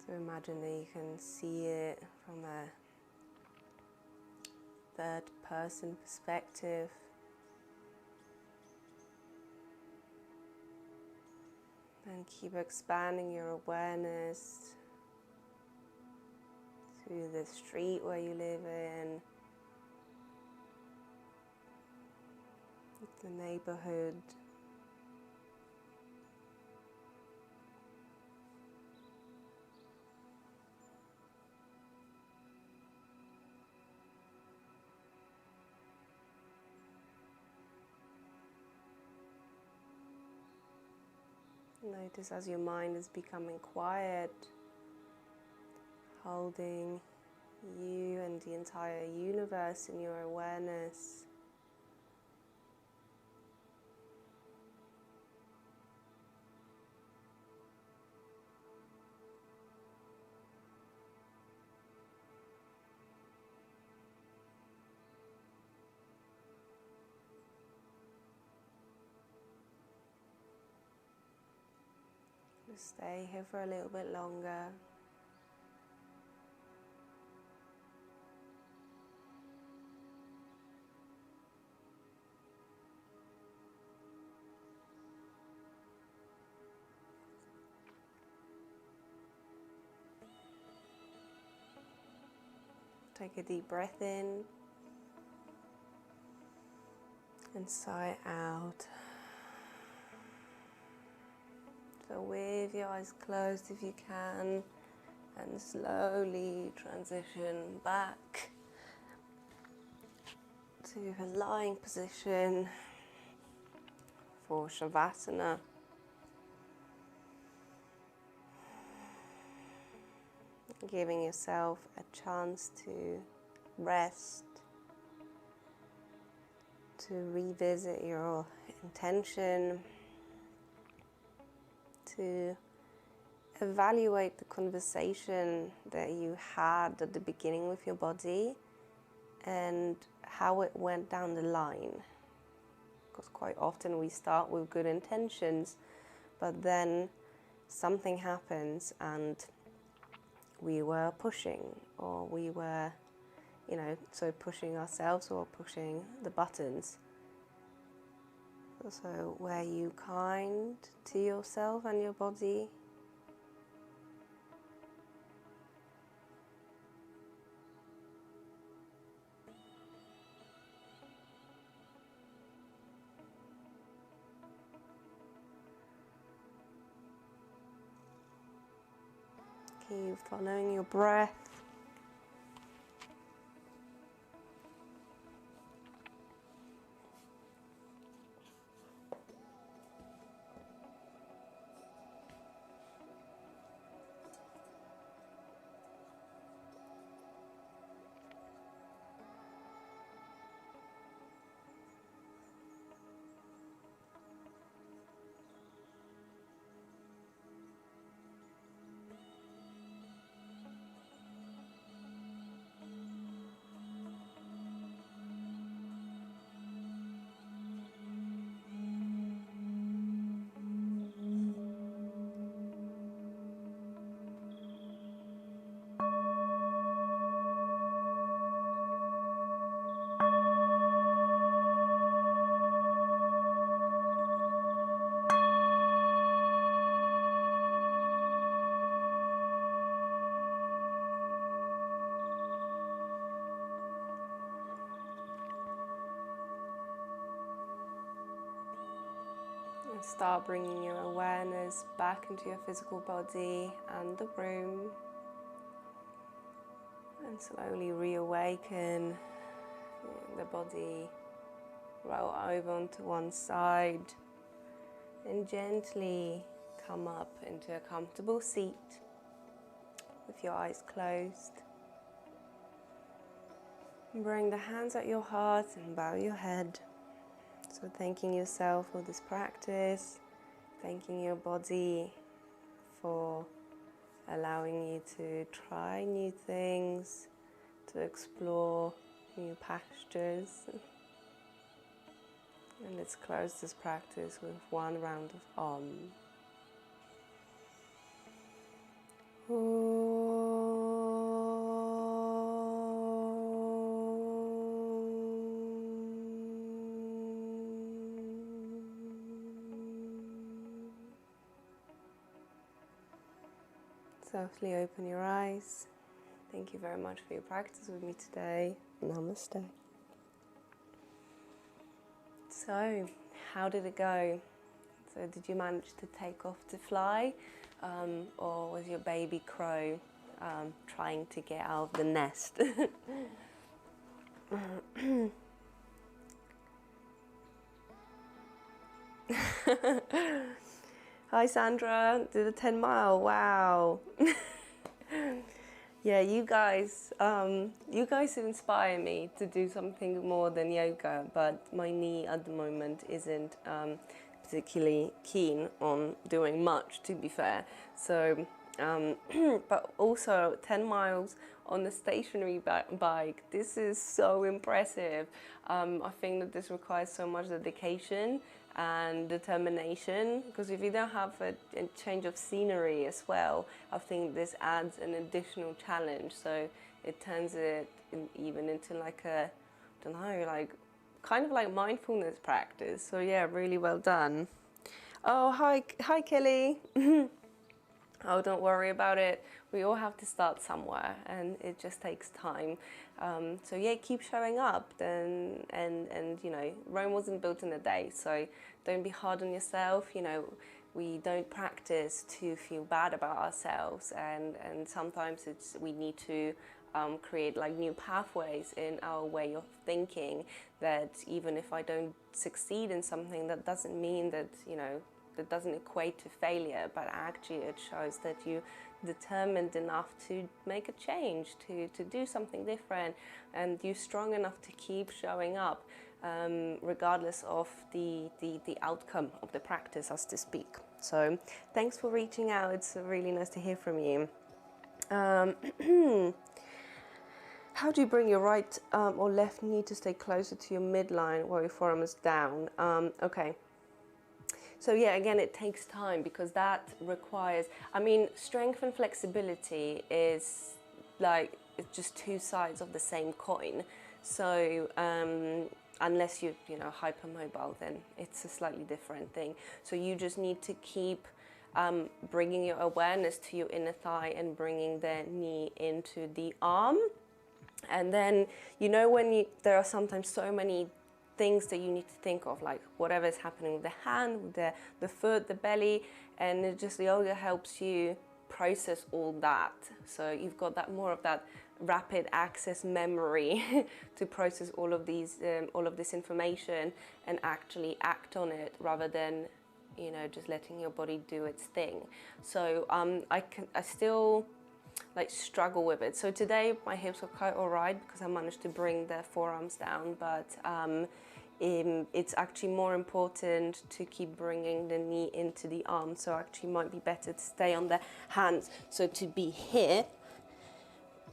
So imagine that you can see it from a third person perspective. And keep expanding your awareness to the street where you live in, the neighborhood. Notice as your mind is becoming quiet, holding you and the entire universe in your awareness. Just stay here for a little bit longer. Take a deep breath in. and sigh out. So with your eyes closed if you can, and slowly transition back to a lying position for Shavasana. Giving yourself a chance to rest, to revisit your intention, to evaluate the conversation that you had at the beginning with your body and how it went down the line. Because quite often we start with good intentions, but then something happens and we were pushing, or we were, so pushing ourselves or pushing the buttons. So were you kind to yourself and your body? Keep following your breath. Start bringing your awareness back into your physical body and the room, and slowly reawaken the body. Roll over onto one side and gently come up into a comfortable seat with your eyes closed. And bring the hands at your heart and bow your head. So thanking yourself for this practice, thanking your body for allowing you to try new things, to explore new postures. And let's close this practice with one round of Om. Softly open your eyes. Thank you very much for your practice with me today. Namaste. So, how did it go? So, did you manage to take off to fly? Or was your baby crow trying to get out of the nest? Hi Sandra, did a 10-mile, wow. Yeah, you guys inspire me to do something more than yoga, but my knee at the moment isn't particularly keen on doing much, to be fair. So, but also 10 miles on a stationary bike, this is so impressive. I think that this requires so much dedication and determination, because if you don't have a change of scenery as well, I think this adds an additional challenge. So it turns it even into like a, I don't know, like kind of like mindfulness practice. So yeah, really well done. Oh, hi Kelly. oh, don't worry about it. We all have to start somewhere, and it just takes time. So yeah, keep showing up. And you know, Rome wasn't built in a day. So don't be hard on yourself. You know, we don't practice to feel bad about ourselves, and sometimes we need to create like new pathways in our way of thinking. That even if I don't succeed in something, that doesn't mean that, you know, that doesn't equate to failure, but actually it shows that you're determined enough to make a change, to do something different, and you're strong enough to keep showing up, regardless of the outcome of the practice, as to speak. So thanks for reaching out. It's really nice to hear from you. How do you bring your right or left knee to stay closer to your midline while your forearm is down? Okay. So yeah, again, it takes time, because that requires, I mean, strength and flexibility is like, it's just two sides of the same coin. So unless you know, hypermobile, then it's a slightly different thing. So you just need to keep bringing your awareness to your inner thigh and bringing the knee into the arm. And then, you know, when there are sometimes so many things that you need to think of, like whatever is happening with the hand, with the foot, the belly, and it just, yoga helps you process all that. So you've got that more of that rapid access memory to process all of this information and actually act on it, rather than, you know, just letting your body do its thing. So I still like struggle with it. So today my hips were quite all right, because I managed to bring the forearms down, but it's actually more important to keep bringing the knee into the arm. So actually might be better to stay on the hands. So to be here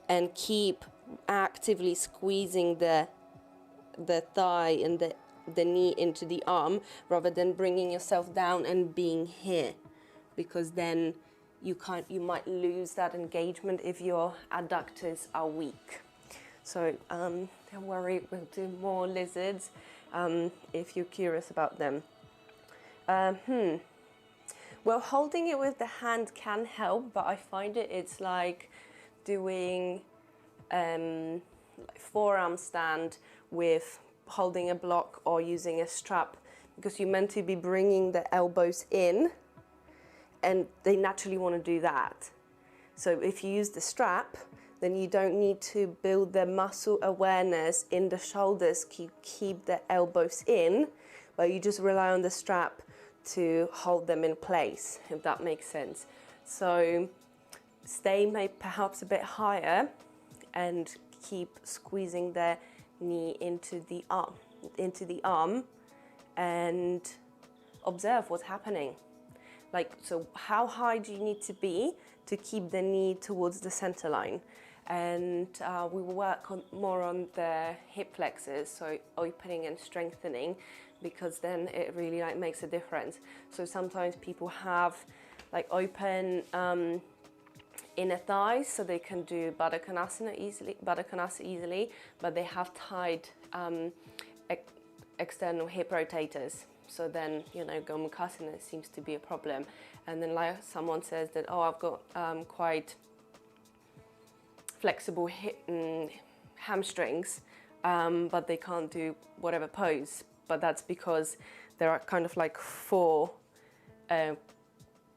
and keep actively squeezing the thigh and the knee into the arm, rather than bringing yourself down and being here, because then you might lose that engagement if your adductors are weak. So don't worry, we'll do more lizards if you're curious about them. Well, holding it with the hand can help, but I find it's like doing forearm stand with holding a block or using a strap, because you're meant to be bringing the elbows in, and they naturally want to do that. So if you use the strap, then you don't need to build the muscle awareness in the shoulders, keep the elbows in, but you just rely on the strap to hold them in place, if that makes sense. So stay perhaps a bit higher and keep squeezing the knee into the arm, and observe what's happening. Like, so how high do you need to be to keep the knee towards the center line? And we will work more on the hip flexors, so opening and strengthening, because then it really like makes a difference. So sometimes people have like open inner thighs, so they can do Baddha easily, but they have tied external hip rotators. So then, you know, Gomukhasana seems to be a problem. And then like someone says that, oh, I've got quite flexible hamstrings, but they can't do whatever pose. But that's because there are kind of like 4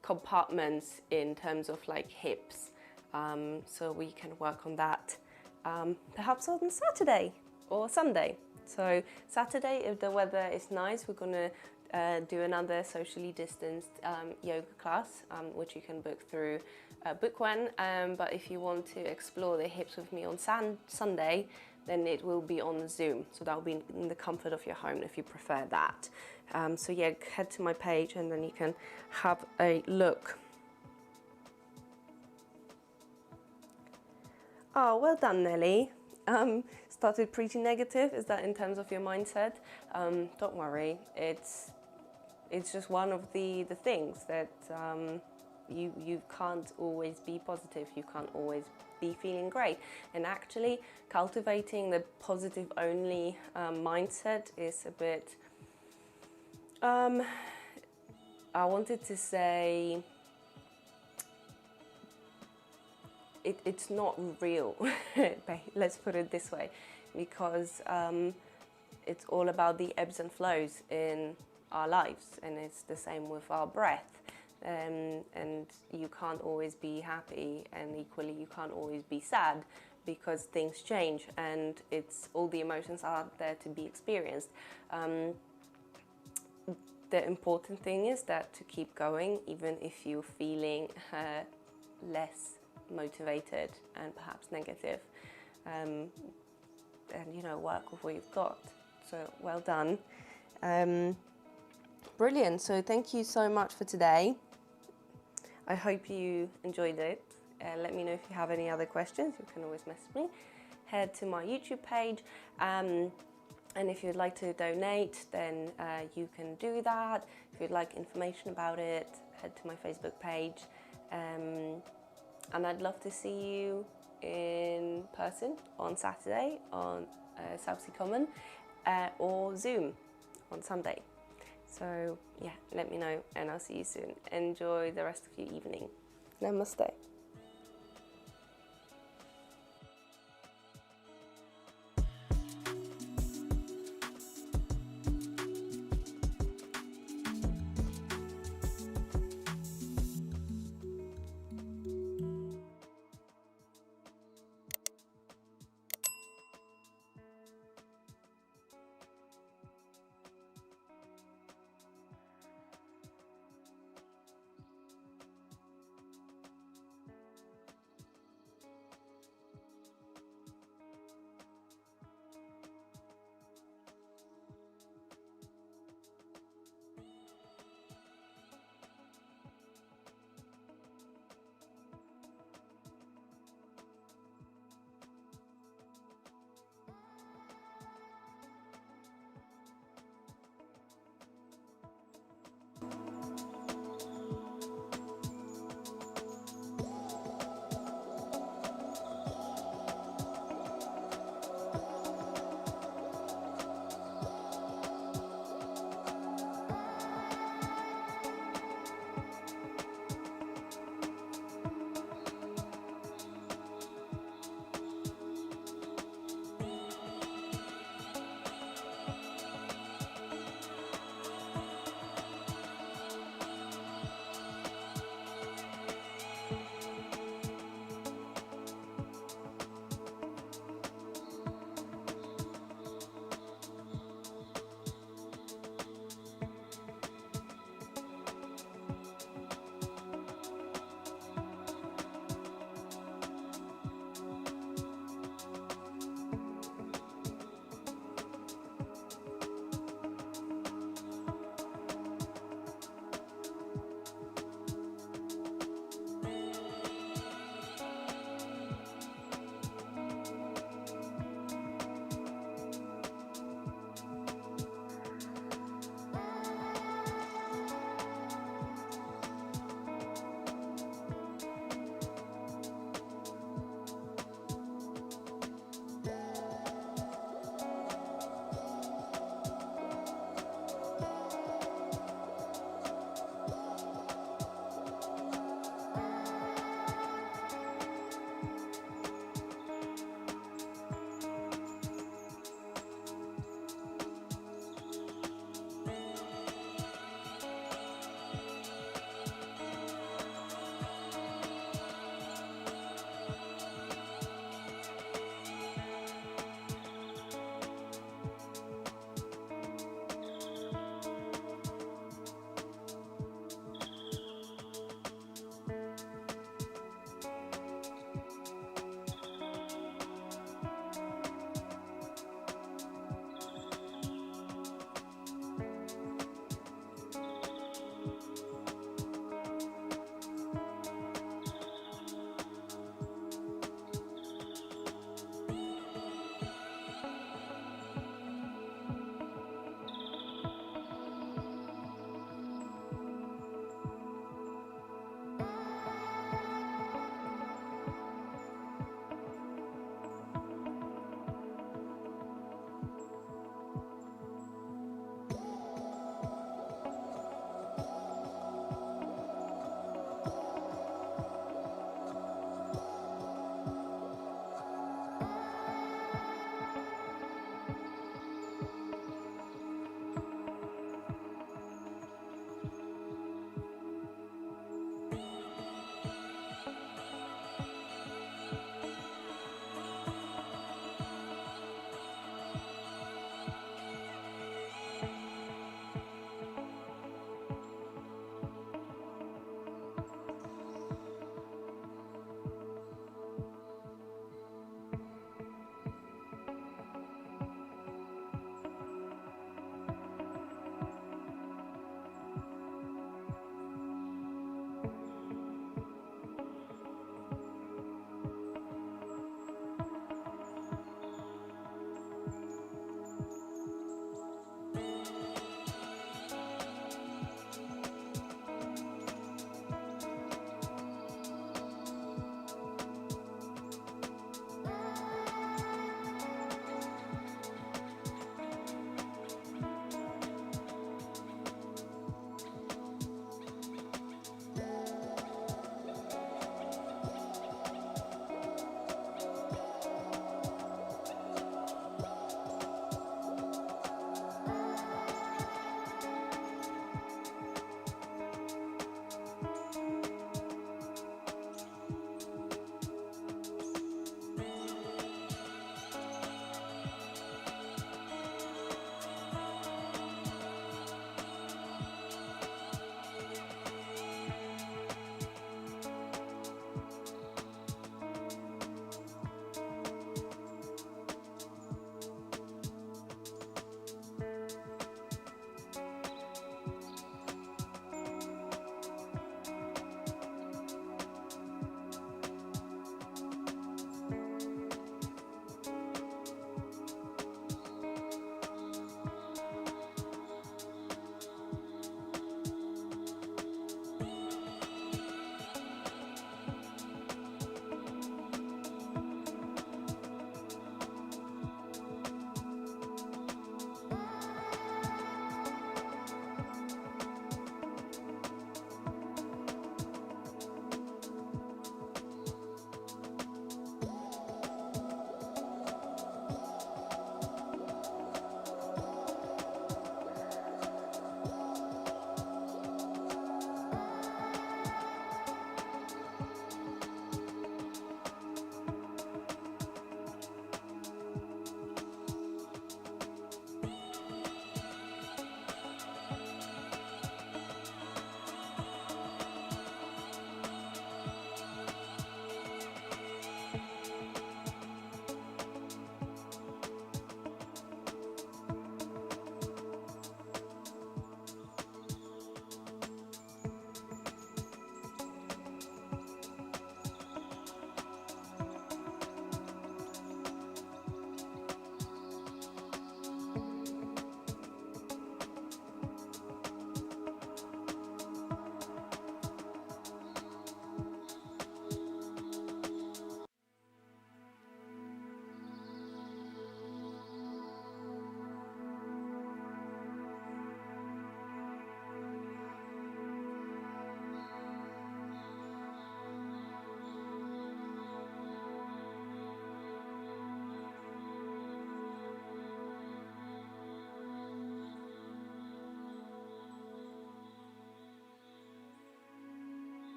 compartments in terms of like hips. So we can work on that perhaps on Saturday or Sunday. So Saturday, if the weather is nice, we're going to do another socially distanced yoga class, which you can book through Bookwen. But if you want to explore the hips with me on Sunday, then it will be on Zoom. So that will be in the comfort of your home if you prefer that. So yeah, head to my page and then you can have a look. Oh, well done, Nelly. Started pretty negative. Is that in terms of your mindset? Don't worry. It's just one of the things that you can't always be positive. You can't always be feeling great. And actually, cultivating the positive only mindset is a bit. I wanted to say it's not real. Let's put it this way, because it's all about the ebbs and flows in our lives, and it's the same with our breath. And you can't always be happy, and equally you can't always be sad, because things change, and it's all the emotions are there to be experienced. The important thing is that to keep going, even if you're feeling less motivated and perhaps negative, and you know, work with what you've got. So well done. Brilliant. So thank you so much for today. I hope you enjoyed it. Let me know if you have any other questions. You can always message me. Head to my YouTube page. And if you'd like to donate, then you can do that. If you'd like information about it, head to my Facebook page. And I'd love to see you in person on Saturday on South Sea Common, or Zoom on Sunday. So yeah, let me know and I'll see you soon. Enjoy the rest of your evening. Namaste.